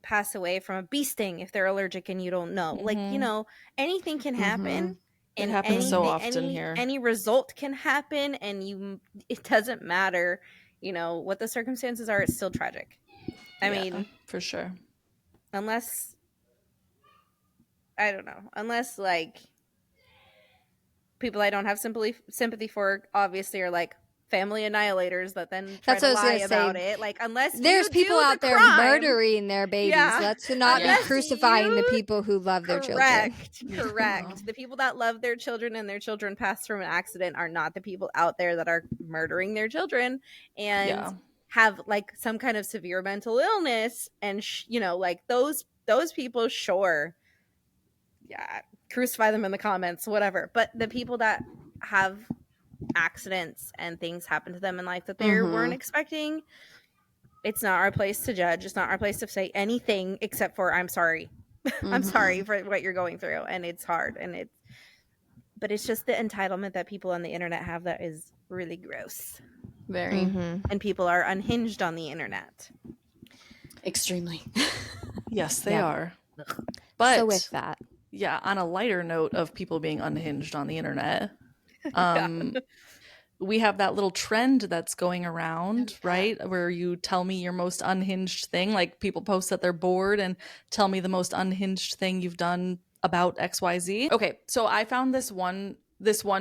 pass away from a bee sting if they're allergic and you don't know. Like, you know, anything can happen. It And happens so often here. Any result can happen, and it doesn't matter, you know, what the circumstances are. It's still tragic. I Yeah, mean, for sure. unless, I don't know, unless like people I don't have sympathy for obviously are like, family annihilators that then try That's to what I was lie gonna about say. it. Like, unless There's you people do out the there crime, murdering their babies. Yeah. Let's not be Unless crucifying the you- people who love their children. Correct. The people that love their children and their children passed from an accident are not the people out there that are murdering their children and have like some kind of severe mental illness. And like those people, sure, yeah, crucify them in the comments, whatever. But the people that have accidents and things happen to them in life that they weren't expecting, it's not our place to judge. It's not our place to say anything except for I'm sorry. I'm sorry for what you're going through, and it's hard, but it's just the entitlement that people on the internet have that is really gross. Very. And people are unhinged on the internet. Extremely. Yes, they are. But So with that, yeah, on a lighter note of people being unhinged on the internet, we have that little trend that's going around, right? Where you tell me your most unhinged thing. Like people post that they're bored and tell me the most unhinged thing you've done about XYZ. Okay, so I found this one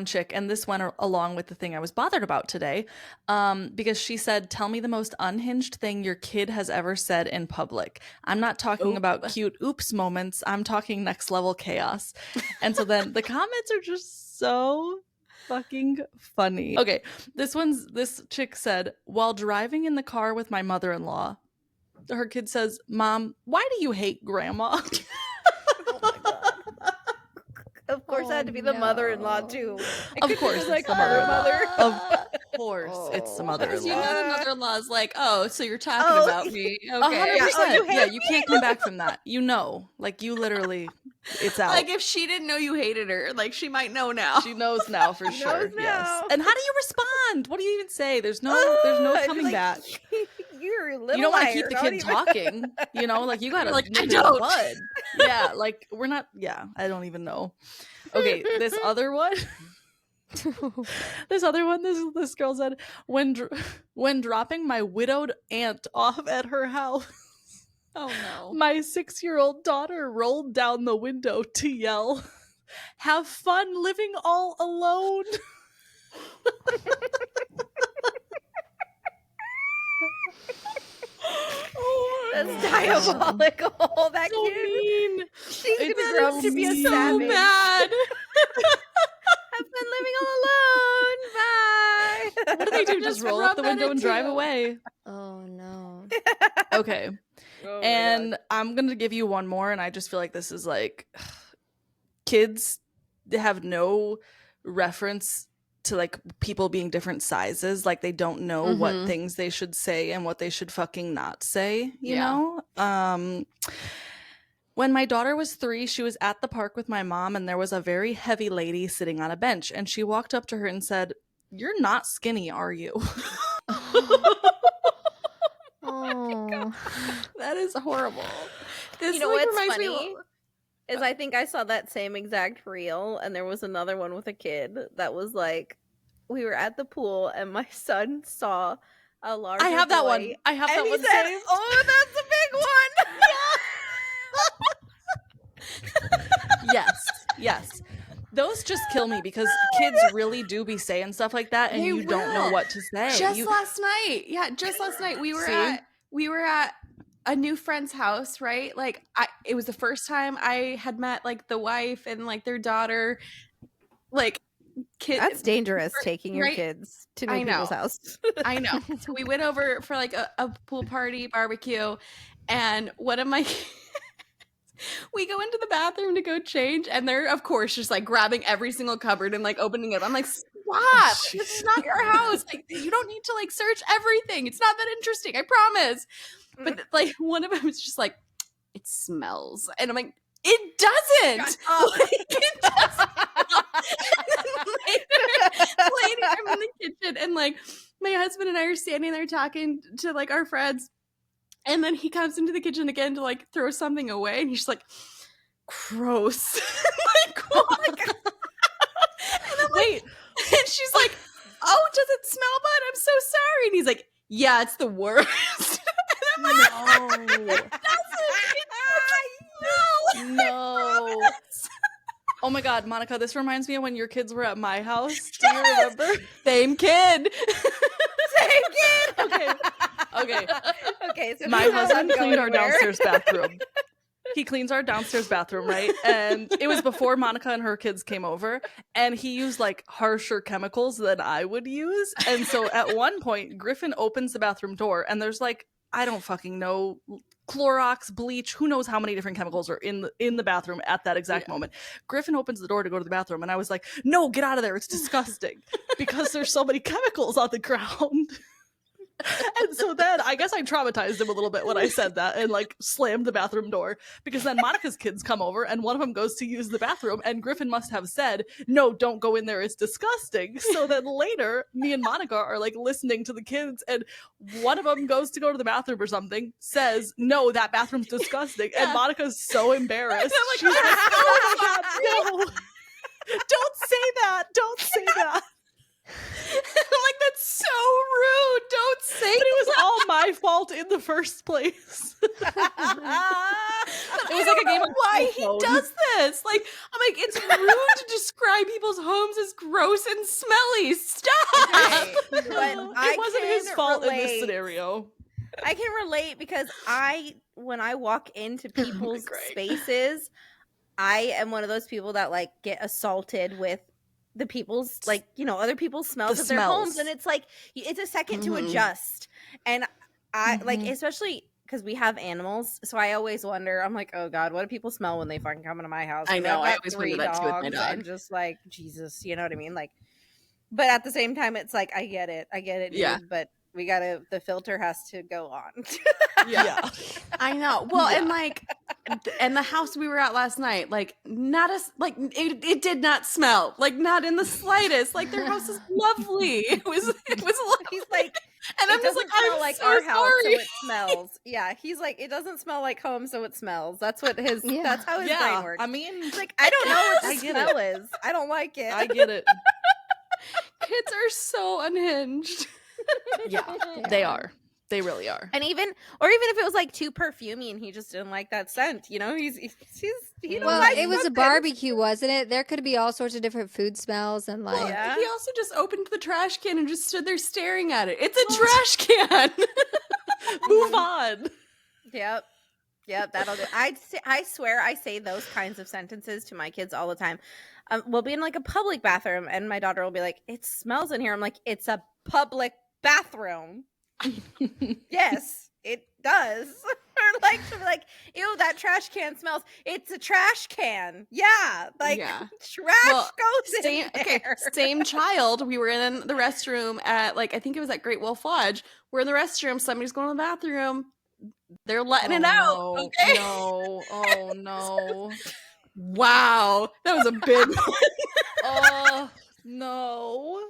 chick, and this went along with the thing I was bothered about today, because she said, tell me the most unhinged thing your kid has ever said in public. I'm not talking about cute oops moments. I'm talking next level chaos. And so then the comments are just so fucking funny. Okay, this chick said, while driving in the car with my mother-in-law, her kid says, Mom, why do you hate grandma? Oh my God. Of course, it had to be the mother-in-law too. Of course, it's like the mother-in-law. Of course, it's the Because you mother-in-law. know the mother-in-law's like, oh, so you're talking about me. Okay. 100%. Yeah, you can't come back from that. Like you literally, it's out. Like if she didn't know you hated her, like she might know now. She knows now for sure. knows Yes. now. And how do you respond? What do you even say? There's no coming like, back. You're a little You don't want to liar. keep the Don't kid even- talking. Like you gotta Like, nip I it in the don't. bud. Yeah, like we're not. Yeah, I don't even know. Okay, this other one. This girl said, when dropping my widowed aunt off at her house, Oh no. my 6-year-old daughter rolled down the window to yell, "Have fun living all alone." That's diabolical. That So kid. mean. She's gonna It's grow up to be a so savage. bad. Have fun living all alone. Bye. What do they do? Just Just roll rub up the that window and into drive you. away. oh no. Okay. Oh my And God. I'm going to give you one more, and I just feel like this is like kids have no reference to like people being different sizes. Like they don't know what things they should say and what they should fucking not say, you know? When my daughter was 3, she was at the park with my mom, and there was a very heavy lady sitting on a bench, and she walked up to her and said, "You're not skinny, are you?" Oh. That is horrible. This You know like, what's reminds me funny? Is I think I saw that same exact reel, and there was another one with a kid that was like, we were at the pool, and my son saw a large. I have that one. I have and that he one said, saved. "Oh, that's a big one." Yes. Those just kill me because kids really do be saying stuff like that, and They you don't know will. what to say. Just last night. Yeah, just last night we were at a new friend's house, right? Like it was the first time I had met like the wife and like their daughter, like kid. That's dangerous, taking your Right? kids to I new know. people's house. I know. So we went over for like a pool party barbecue, and one of my we go into the bathroom to go change, and they're of course just like grabbing every single cupboard and like opening it. I'm like, stop! This is not your house. Like you don't need to like search everything. It's not that interesting. I promise. But like one of them was just like, it smells, and I'm like, it doesn't. Shut up. Like, it doesn't. later, I'm in the kitchen, and like my husband and I are standing there talking to like our friends, and then he comes into the kitchen again to like throw something away, and he's just like, gross. Like, oh my God. And I'm like, and she's like, oh, does it smell bad? I'm so sorry. And he's like, yeah, it's the worst. And I'm like, it doesn't. No. No. Oh my God, Monica, this reminds me of when your kids were at my house. Do you remember? Same kid. Same kid. Okay. So My he's husband not cleaned going our anywhere. downstairs bathroom. He cleans our downstairs bathroom, right? And it was before Monica and her kids came over, and he used like harsher chemicals than I would use. And so at one point, Griffin opens the bathroom door, and there's like, I don't fucking know, Clorox, bleach, who knows how many different chemicals are in the bathroom at that exact moment. Griffin opens the door to go to the bathroom, and I was like, no, get out of there, it's disgusting, because there's so many chemicals on the ground. And so then I guess I traumatized him a little bit when I said that and like slammed the bathroom door, because then Monica's kids come over and one of them goes to use the bathroom and Griffin must have said, no, don't go in there, it's disgusting. So then later me and Monica are like listening to the kids and one of them goes to go to the bathroom or something, says, no, that bathroom's disgusting. And Monica's so embarrassed. She's like, oh my God, no. Don't say that. I'm like, that's so rude. Don't say But it was all my fault in the first place. It was like a game of why he does this. Like, I'm like, it's rude to describe people's homes as gross and smelly. Stop. Okay, but It wasn't his fault in this scenario. I can relate because when I walk into people's spaces, I am one of those people that like get assaulted with the people's, like, you know, other people's smells of their homes, and it's like it's a second to adjust. And I like, especially because we have animals, so I always wonder, I'm like, oh God, what do people smell when they fucking come into my house? I know, I always wonder that too with my dog. and just like, Jesus, you know what I mean? Like, but at the same time, it's like, I get it, dude, Yeah. but the filter has to go on. Yeah. I know. Well, and like, and the house we were at last night, like, not as like it did not smell, like, not in the slightest. Like, their house is lovely. It was lovely. He's like, and I'm just like, smell I'm like so our house, sorry. so it smells. Yeah, he's like, it doesn't smell like home, so it smells. That's what his. That's how his brain works. I mean, He's like, I don't know what I the get smell is. I don't like it. I get it. Kids are so unhinged. Yeah, they are. They really are. And even if it was like too perfumey and he just didn't like that scent, you know, he don't Well, like it was a something. barbecue, wasn't it? There could be all sorts of different food smells and like. Well, Yeah. he also just opened the trash can and just stood there staring at it. It's a trash can. Move on. Yep, that'll do. I swear I say those kinds of sentences to my kids all the time. We'll be in like a public bathroom and my daughter will be like, it smells in here. I'm like, it's a public bathroom. Yes, it does. Or like, she'll be like, ew, that trash can smells. It's a trash can. Yeah, like trash goes in there. Same child. We were in the restroom at, like, I think it was at Great Wolf Lodge. We're in the restroom. Somebody's going to the bathroom. They're letting it out. No, Okay. no. Oh no. Wow, that was a big one. Oh no.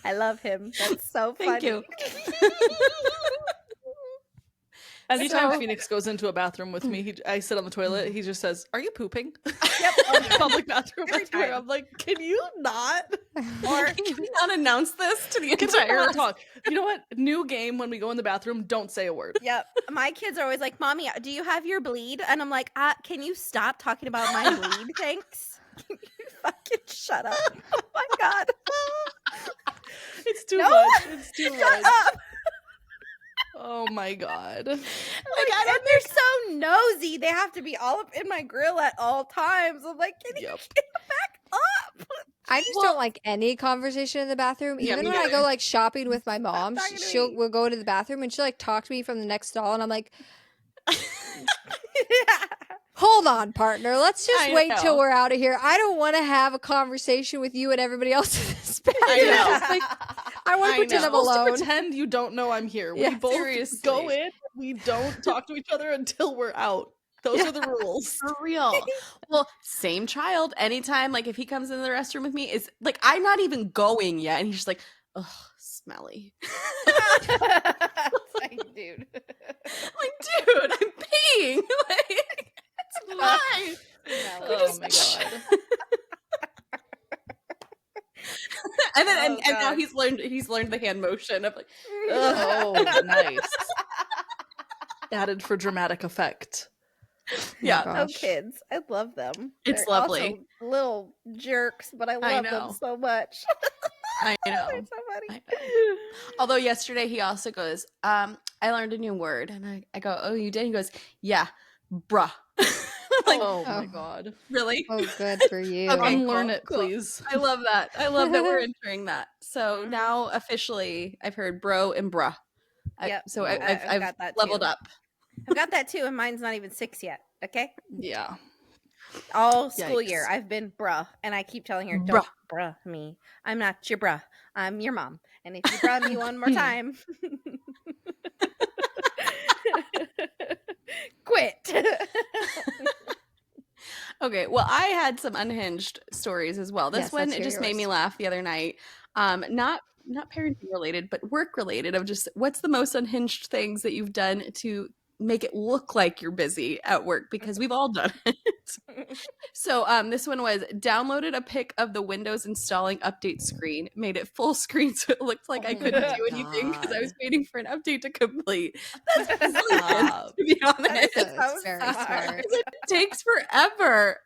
I love him. That's so funny. Thank you. Anytime Phoenix goes into a bathroom with me, I sit on the toilet. He just says, "Are you pooping?" Yep. On the public bathroom. Every time. I'm like, "Can you not?" Or Can you not announce this to the Can we entire not talk? You know what? New game. When we go in the bathroom, don't say a word. yep. My kids are always like, Mommy, do you have your bleed? And I'm like, can you stop talking about my bleed? Thanks. Can you fucking shut up? Oh my God. It's too No. much. It's too Shut much. up. Oh my God. Like, and they're so nosy. They have to be all up in my grill at all times. I'm like, can you get back up? I just don't like any conversation in the bathroom. Yeah, Even me when I neither. go like shopping with my mom, talking to me. we'll go to the bathroom and she'll like talk to me from the next stall, and I'm like, hold on, partner. Let's just I wait know. till we're out of here. I don't want to have a conversation with you and everybody else in this bathroom. I know. Like, I want I to pretend know. I'm Supposed to alone. pretend you don't know I'm here. Yeah, we both seriously. go in. We don't talk to each other until we're out. Those are the rules. For real. Well, same child. Anytime, like, if he comes into the restroom with me, is like, I'm not even going yet, and he's just like, ugh, smelly. It's like, dude. Like, dude, I'm peeing. Like, it's fine. Oh my God. And then and now God. he's learned the hand motion of like, Oh, nice. Added for dramatic effect. Yeah. Oh, kids. I love them. It's They're lovely. also little jerks, but I love them know. so much. I know. They're so funny. I know. Although yesterday he also goes, I learned a new word. And I go, oh, you did? He goes, yeah, bruh. Like, oh my Oh. god. really? Oh, good for you. Okay, Unlearn cool, it, cool. please. I love that. I love that we're entering that. So now officially I've heard bro and bruh. Yep. So I've I've got that leveled too. up. I've got that too, and mine's not even 6 yet. Okay. Yeah. All school Yikes. year, I've been bruh, and I keep telling her, Bruh. "Don't bruh me. I'm not your bruh. I'm your mom. And if you bruh me one more time, quit." Okay, well, I had some unhinged stories as well. This Yes, one, let's it hear just made me yours. laugh the other night. Not parenting related, but work related. Of just what's the most unhinged things that you've done to make it look like you're busy at work, because we've all done it. So this one was downloaded a pic of the Windows installing update screen, made it full screen so it looked like I Oh couldn't my do anything because I was God. waiting for an update to complete. That's brilliant, Stop. to be honest. That's very smart. smart. It takes forever.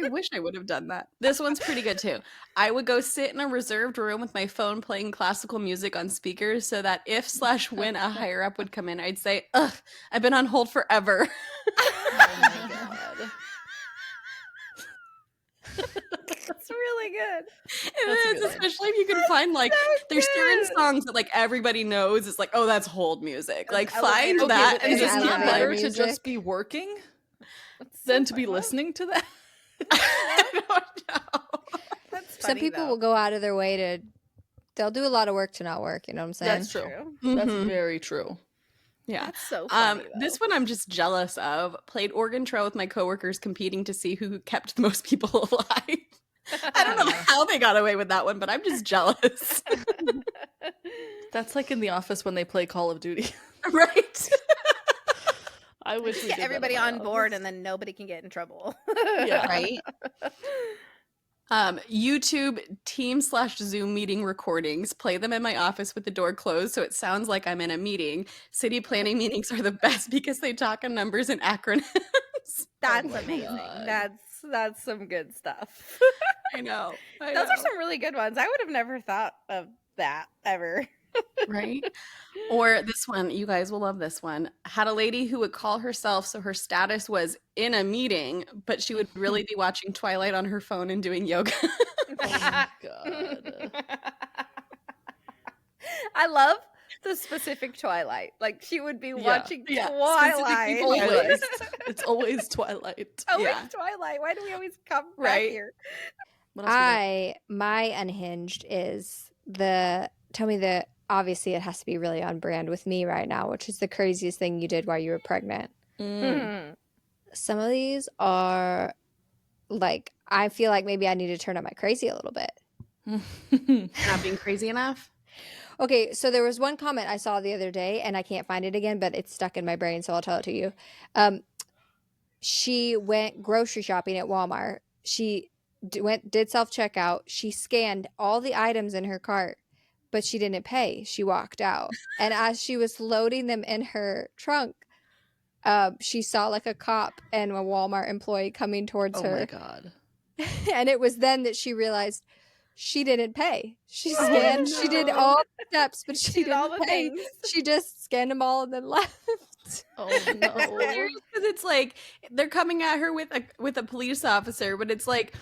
I wish I would have done that. This one's pretty good too. I would go sit in a reserved room with my phone playing classical music on speakers so that if/when a higher up would come in, I'd say, ugh, I've been on hold forever. Oh my god. That's really good. It That's a is, good one. especially if you can find like there's certain songs that like everybody knows. It's like, oh, that's hold music. Like find Elevator that music. and Is it just elevator not not better music. to just be working That's so than to be funny. listening to that? I don't know. That's Some funny, people though. will go out of their way to, they'll do a lot of work to not work. You know what I'm saying? That's true. That's Mhm. very true. Yeah. That's so funny. This one I'm just jealous of. Played Oregon Trail with my coworkers, competing to see who kept the most people alive. I don't know how they got away with that one, but I'm just jealous. That's like in the office when they play Call of Duty. Right? I wish we Get did that everybody in my on board, office. and then nobody can get in trouble. Yeah. Right? YouTube Teams/Zoom meeting recordings. Play them in my office with the door closed so it sounds like I'm in a meeting. City planning meetings are the best because they talk in numbers and acronyms. That's my amazing. God. That's some good stuff. I know. Those are some really good ones. I would have never thought of that ever. Right? Or this one, you guys will love this one. Had a lady who would call herself so her status was in a meeting, but she would really be watching Twilight on her phone and doing yoga. Oh my god. I love the specific Twilight. Like she would be watching yeah. Twilight. Specifically Always. It's always Twilight. Always Yeah. Twilight. Why do we always come back Right. here? What else we got? My unhinged is obviously it has to be really on brand with me right now, which is the craziest thing you did while you were pregnant. Mm. Some of these are like, I feel like maybe I need to turn up my crazy a little bit. Not being crazy enough. Okay, so there was one comment I saw the other day, and I can't find it again, but it's stuck in my brain, so I'll tell it to you. She went grocery shopping at Walmart. She did self-checkout. She scanned all the items in her cart, but she didn't pay. She walked out. And as she was loading them in her trunk, she saw like a cop and a Walmart employee coming towards Oh her. my god. And it was then that she realized she didn't pay. She scanned, she did all the steps, but she Did all didn't the pay. things. She just scanned them all and then left. Oh no. Because it's like they're coming at her with a police officer, but it's like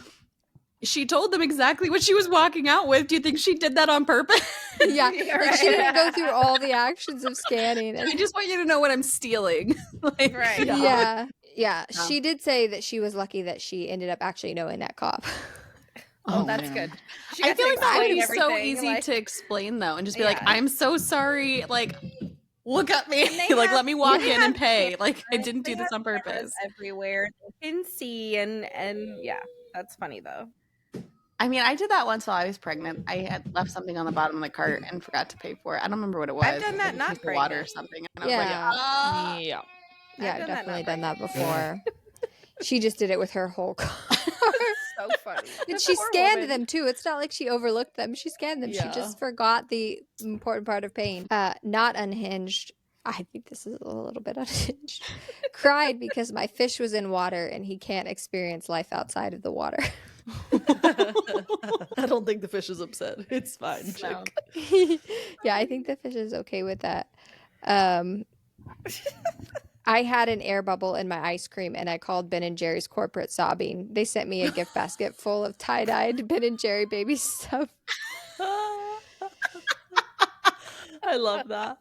she told them exactly what she was walking out with. Do you think she did that on purpose? Yeah, Yeah, like she right. didn't go through all the actions of scanning. I And, just want you to know what I'm stealing. Like, Right. yeah. Yeah. She did say that she was lucky that she ended up actually knowing that cop. Oh, that's man. good. She I got feel to like that would be explain so everything, easy like- to explain though, and just be like, Yeah. "I'm so sorry." Like, look at me. And they Like, have- let me walk they in and have pay. Like, I cameras. didn't do They this have on cameras purpose. everywhere. They can see and yeah, that's funny though. I mean, I did that once while I was pregnant. I had left something on the bottom of the cart and forgot to pay for it. I don't remember what it was. I've done that Like a not piece of water or pregnant. something. And I was Yeah. like, ah. Yeah. Yeah, I've I've done that definitely not done that before. She just did it with her whole car. So funny. And This she poor scanned woman. them too. It's not like she overlooked them. She scanned them. She Yeah. just forgot the important part of paying. Not unhinged. I think this is a little bit unhinged. Cried because my fish was in water and he can't experience life outside of the water. I don't think the fish is upset. It's fine, No. chick. Yeah, I think the fish is okay with that. I had an air bubble in my ice cream and I called Ben and Jerry's corporate sobbing. They sent me a gift basket full of tie-dyed Ben and Jerry baby stuff. I love that.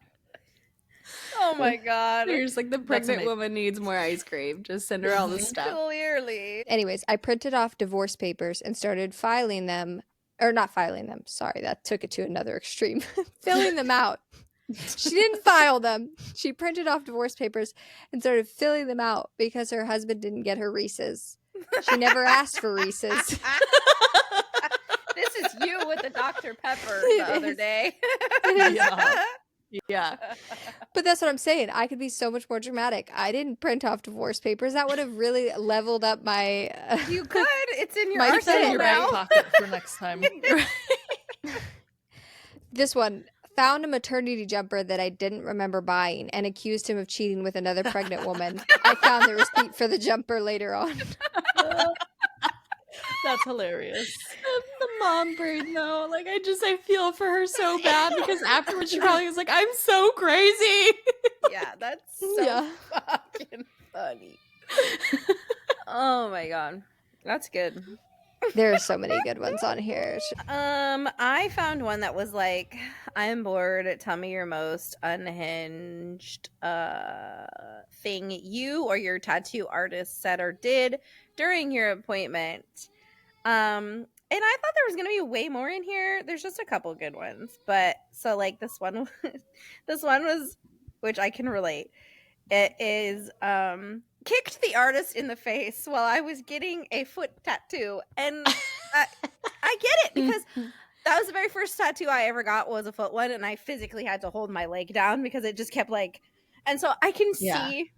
Oh my god. You're just like, the pregnant woman needs more ice cream. Just send her all this stuff. Clearly. Anyways, I printed off divorce papers and started filing them, or not filing them. Sorry, that took it to another extreme. Filling them out. She didn't file them. She printed off divorce papers and started filling them out because her husband didn't get her Reese's. She never asked for Reese's. This is you with the Dr. Pepper It the other is. day. Yeah. Yeah. But that's what I'm saying. I could be so much more dramatic. I didn't print off divorce papers. That would have really leveled up my... You could. It's in your My Put that in arsenal your now. back pocket for next time. This one. Found a maternity jumper that I didn't remember buying and accused him of cheating with another pregnant woman. I found the receipt for the jumper later on. That's hilarious. The mom brain, though. Like, I feel for her so bad because afterwards she probably was like, I'm so crazy. Yeah, that's so Yeah. fucking funny. Oh my god. That's good. There are so many good ones on here. I found one that was like, I'm bored, tell me your most unhinged thing you or your tattoo artist said or did during your appointment. And I thought there was gonna be way more in here. There's just a couple good ones. But so like this one was, which I can relate. It is kicked the artist in the face while I was getting a foot tattoo. And I get it because that was the very first tattoo I ever got was a foot one. And I physically had to hold my leg down because it just kept like, and so I can see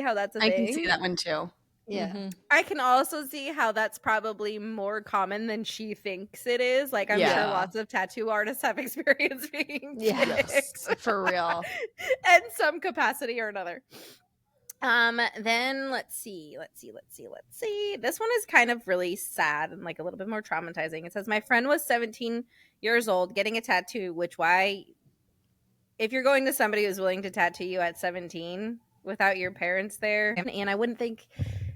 how that's a I thing. can see that one too. Yeah. Mhm. I can also see how that's probably more common than she thinks it is. Like, I'm Yeah. sure lots of tattoo artists have experience being Yes. kicked For real. in some capacity or another. Then let's see. This one is kind of really sad and like a little bit more traumatizing. It says, my friend was 17 years old getting a tattoo, if you're going to somebody who's willing to tattoo you at 17 without your parents there, and I wouldn't think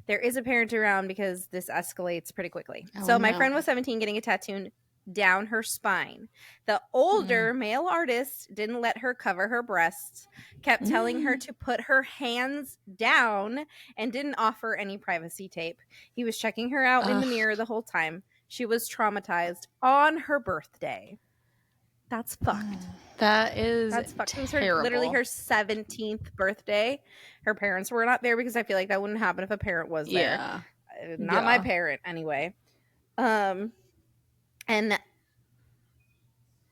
there is a parent around because this escalates pretty quickly. Oh, So my no. friend was 17 getting a tattoo down her spine. The older male artist didn't let her cover her breasts, kept telling her to put her hands down, and didn't offer any privacy tape. He was checking her out in the mirror the whole time. She was traumatized on her birthday. That's fucked. That is That's fucked. It was terrible. literally her 17th birthday. Her parents were not there because I feel like that wouldn't happen if a parent was there. Yeah. Not my Yeah. parent anyway. And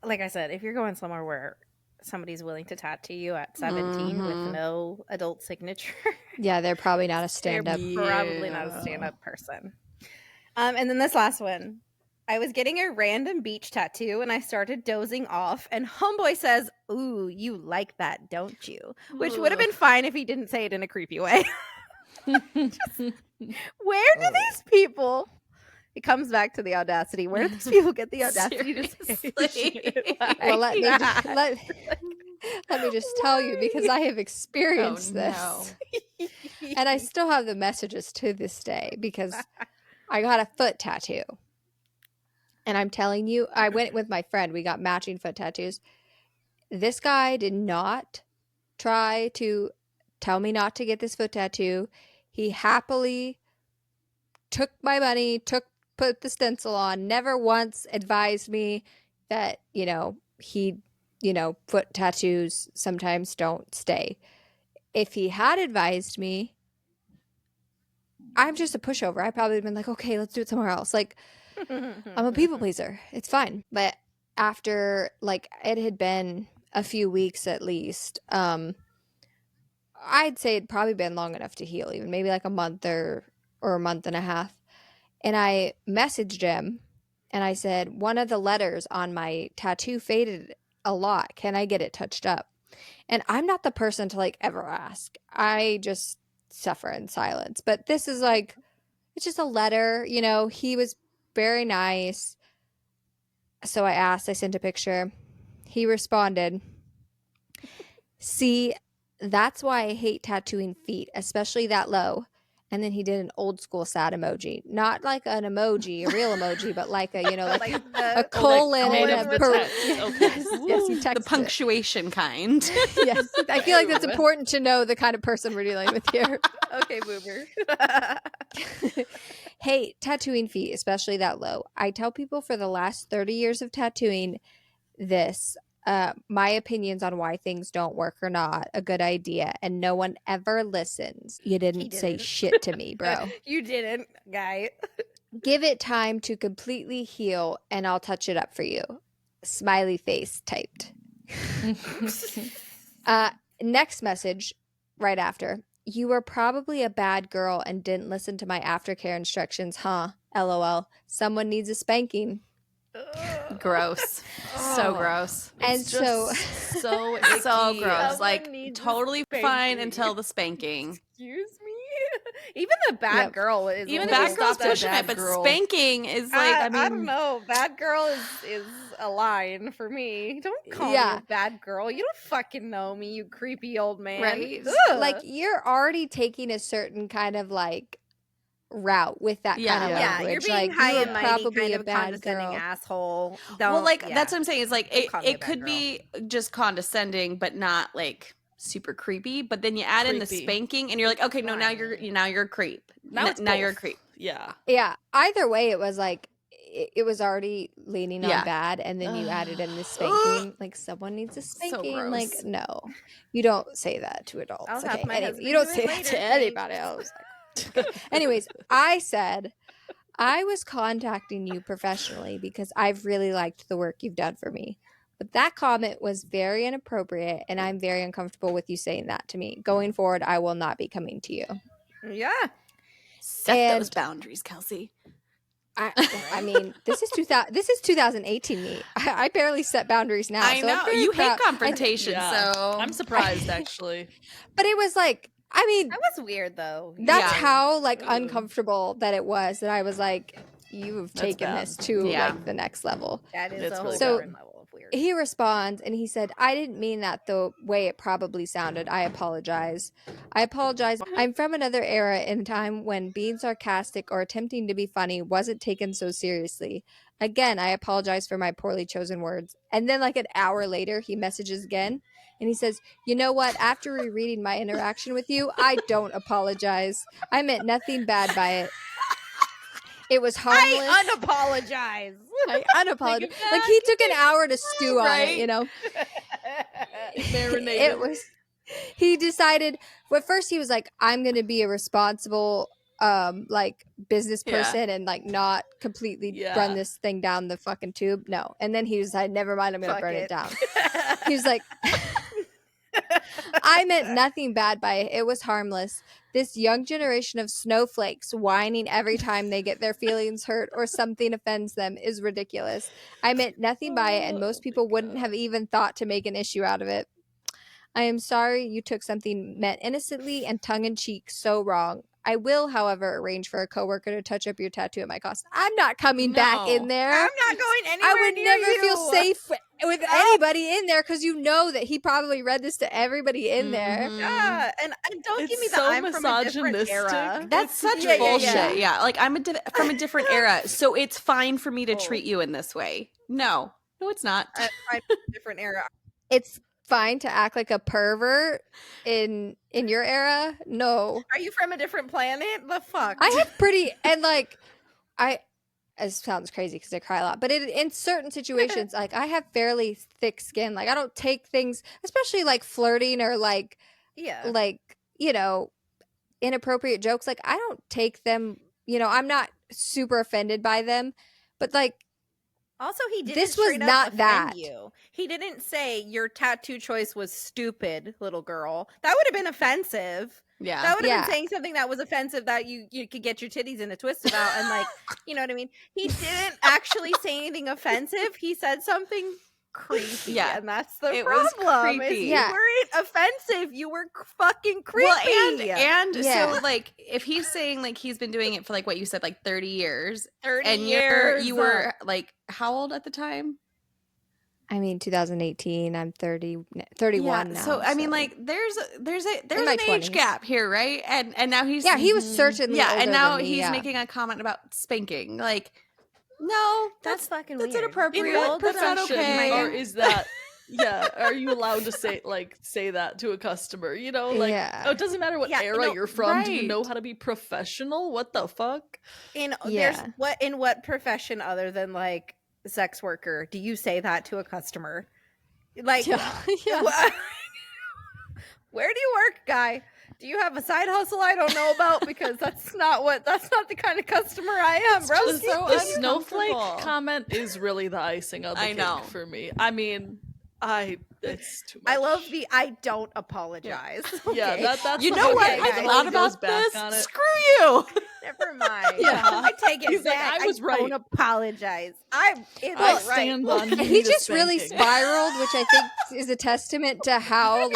like I said, if you're going somewhere where somebody's willing to tattoo you at 17 with no adult signature, Yeah, they're probably not a they're stand-up. probably not a stand-up person. And then this last one. I was getting a random beach tattoo and I started dozing off, and homeboy says, "Ooh, you like that, don't you?" Which would have been fine if he didn't say it in a creepy way. Where do these people? It comes back to the audacity. Where do these people get the audacity to say shit like Well, let me that? let me just tell you, because I have experienced this. no. And I still have the messages to this day because I got a foot tattoo. And I'm telling you, I went with my friend. We got matching foot tattoos. This guy did not try to tell me not to get this foot tattoo. He happily took my money, put the stencil on, never once advised me that, foot tattoos sometimes don't stay. If he had advised me, I'm just a pushover. I probably would have been like, okay, let's do it somewhere else. Like, I'm a people pleaser. It's fine. But after, like, it had been a few weeks at least, I'd say it'd probably been long enough to heal, even maybe like a month or a month and a half. And I messaged him and I said, one of the letters on my tattoo faded a lot. Can I get it touched up? And I'm not the person to like ever ask. I just suffer in silence. But this is like, it's just a letter, you know, he was very nice. So I sent a picture. He responded, "See, that's why I hate tattooing feet, especially that low." And then he did an old school sad emoji. Not like an emoji, a real emoji, but like a, you know, like a colon made and of a the text. Okay. yes, he texted The punctuation kind. it. Yes. I feel like that's important to know the kind of person we're dealing with here. Okay, boomer. Hey, tattooing feet, especially that low. I tell people for the last 30 years of tattooing this, my opinions on why things don't work or not a good idea, and no one ever listens. You didn't say shit to me, bro. You didn't, guy. Give it time to completely heal, and I'll touch it up for you. Smiley face typed. Next message right after. You were probably a bad girl and didn't listen to my aftercare instructions, huh? LOL. Someone needs a spanking. Gross. So gross. And It's so just so So icky. gross. Someone Like needs a totally fine spanking. until the spanking. Excuse me. Even the bad Yep. girl is Even a if Bad little it's girl's not that pushing bad it, but girl. spanking is like, I don't know. Bad girl is a line for me. Don't call me a bad girl. You don't fucking know me, you creepy old man. Right? Ugh. like you're already taking a certain kind of like route with that kind of yeah, language. you're being like high you were and mighty, probably kind a of bad condescending girl. asshole. well, like yeah. that's what I'm saying. Is like Don't call me a it bad could girl. be just condescending, but not like super creepy. But then you add in the Creepy. spanking, and you're like, okay, no, now you're a creep. Now it's now you're a both. creep. Yeah. Yeah. Either way, it was like it was already leaning Yeah. on bad, and then you added in the spanking. Like someone needs a So spanking. Like gross. no, you don't say that to adults. I'll have Okay, my anyway, husband you don't do it say that later, to thanks. anybody else. Anyways, I said I was contacting you professionally because I've really liked the work you've done for me. But that comment was very inappropriate, and I'm very uncomfortable with you saying that to me. Going forward, I will not be coming to you. Yeah. Set those And- boundaries, Kelsie. I mean, this is 2018 me. I barely set boundaries now. I so I'm know very you hate proud. confrontation, Yeah. so I'm surprised actually. But it was like, I mean, That was weird though. that's Yeah. how like Ooh. uncomfortable that it was. That I was like, you've That's taken bad. this to Yeah. like the next level. That is It's a really whole bad. different level of weird. He responds and he said, I didn't mean that the way it probably sounded. I apologize. I'm from another era in time when being sarcastic or attempting to be funny wasn't taken so seriously. Again, I apologize for my poorly chosen words. And then like an hour later, he messages again and he says, you know what? After rereading my interaction with you, I don't apologize. I meant nothing bad by it. It was harmless. I unapologize. I unapologize. Like he took an hour to stew on it, Right? you know. Marinated. It was. He decided. Well, at first he was like, "I'm going to be a responsible, like business Yeah. person and like not completely Yeah. run this thing down the fucking tube." No, and then he decided, "Never mind, I'm going to Fuck burn it it. down." He was like, I meant nothing bad by it. It was harmless. This young generation of snowflakes whining every time they get their feelings hurt or something offends them is ridiculous. I meant nothing by it, and most people wouldn't have even thought to make an issue out of it. I am sorry you took something meant innocently and tongue-in-cheek so wrong. I will, however, arrange for a coworker to touch up your tattoo at my cost. I'm not coming back in No. there. I'm not going anywhere. I would near never you. feel safe with anybody in there because you know that he probably read this to everybody in there. Mhm. Yeah, and don't give It's me the so I'm from a different misogynistic. era. That's such Yeah, yeah, bullshit. yeah. Yeah, like I'm from a different era, so it's fine for me to Oh. treat you in this way. No, it's not. I'm from a different era. It's fine to act like a pervert in your era. No, Are you from a different planet? The fuck? I have pretty and like it sounds crazy because I cry a lot, but in certain situations, like I have fairly thick skin. Like I don't take things, especially like flirting or like you know, inappropriate jokes. Like I don't take them. You know, I'm not super offended by them, but like Also, he didn't. This was straight up not offend that. You. He didn't say your tattoo choice was stupid, little girl. That would have been offensive. Yeah. That would have Yeah. been saying something that was offensive that you could get your titties in a twist about, and like, you know what I mean. He didn't actually say anything offensive. He said something creepy. Yeah. And that's the It was problem. Is creepy. you Yeah. weren't offensive. You were fucking creepy. Well, and Yeah. so like if he's saying like he's been doing it for like what you said, like 30 years, 30 and years. you were like how old at the time? I mean, 2018. I'm 31 now. So I mean, like there's my an age 20s. gap here, right? And now he's he was certainly yeah, older and now than me, he's yeah. making a comment about spanking. Like, no, That's fucking that's weird. inappropriate. In what That's not profession, okay. or is that? Yeah, are you allowed to say that to a customer? You know, like Yeah. oh, it doesn't matter what Yeah, era no, you're from. Do you know right. how to be professional? What the fuck? In Yeah. what profession other than like sex worker do you say that to a customer? Like Yeah. where do you work, guy? Do you have a side hustle I don't know about? Because that's not the kind of customer I am, bro. The, so the snowflake uncomfortable. comment is really the icing on the I cake know. for me. I mean, it's too much. I love the I don't apologize. Yeah, Okay. that's You the know whole what? thing. I The thought whole goes about back this. on it. Screw you. Never mind. Yeah. I take it He's like, back. I was right. Don't apologize. It's I right. stand on And you he to just really spanking. spiraled, which I think is a testament to how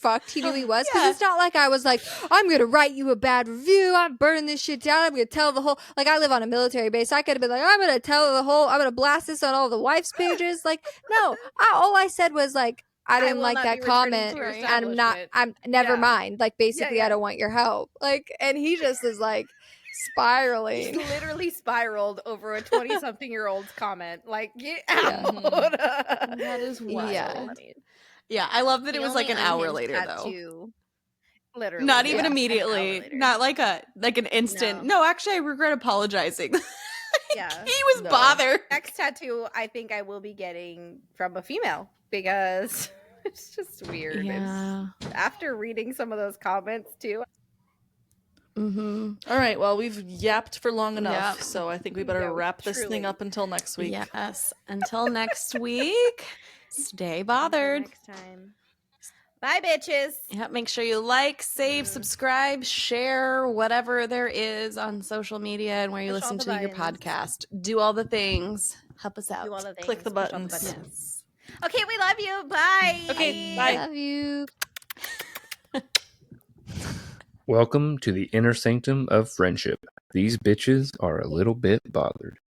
fucked he knew he was. Because Yeah. it's not like I was like, I'm gonna write you a bad review, I'm burning this shit down, I'm gonna tell the whole, like, I live on a military base, I could have been like, I'm gonna blast this on all the wife's pages. Like, no, all I said was like, I didn't will like not that be returning comment, to your and establishment. I'm never Yeah. mind. Like, basically, yeah. I don't want your help. Like, and he just is like He spiraling. literally spiraled over a 20-something-year-old's comment. Like, get Yeah. out. That is wild. Yeah. Yeah, I love that The it was like only an hour Unhinged later though. tattoo, literally. Not even yeah, an hour immediately. later. Not like an instant. No, actually I regret apologizing. Yeah. He was No. bothered. Next tattoo, I think I will be getting from a female because it's just weird. Yeah. After reading some of those comments too, Mm-hmm. All right, well, we've yapped for long enough, Yep. so I think we better Yeah, wrap this truly. thing up until next week. Yes. Until next week, stay bothered. Next time. Bye, bitches. Yep, make sure you like, save, subscribe, share, whatever there is on social media and where you Push all listen the to your buttons. podcast. Do all the things. Help us out. Do all the Click the things, push all buttons. Yes. Okay, we love you. Bye. Okay, bye. Love you. Welcome to the inner sanctum of friendship. These bitches are a little bit bothered.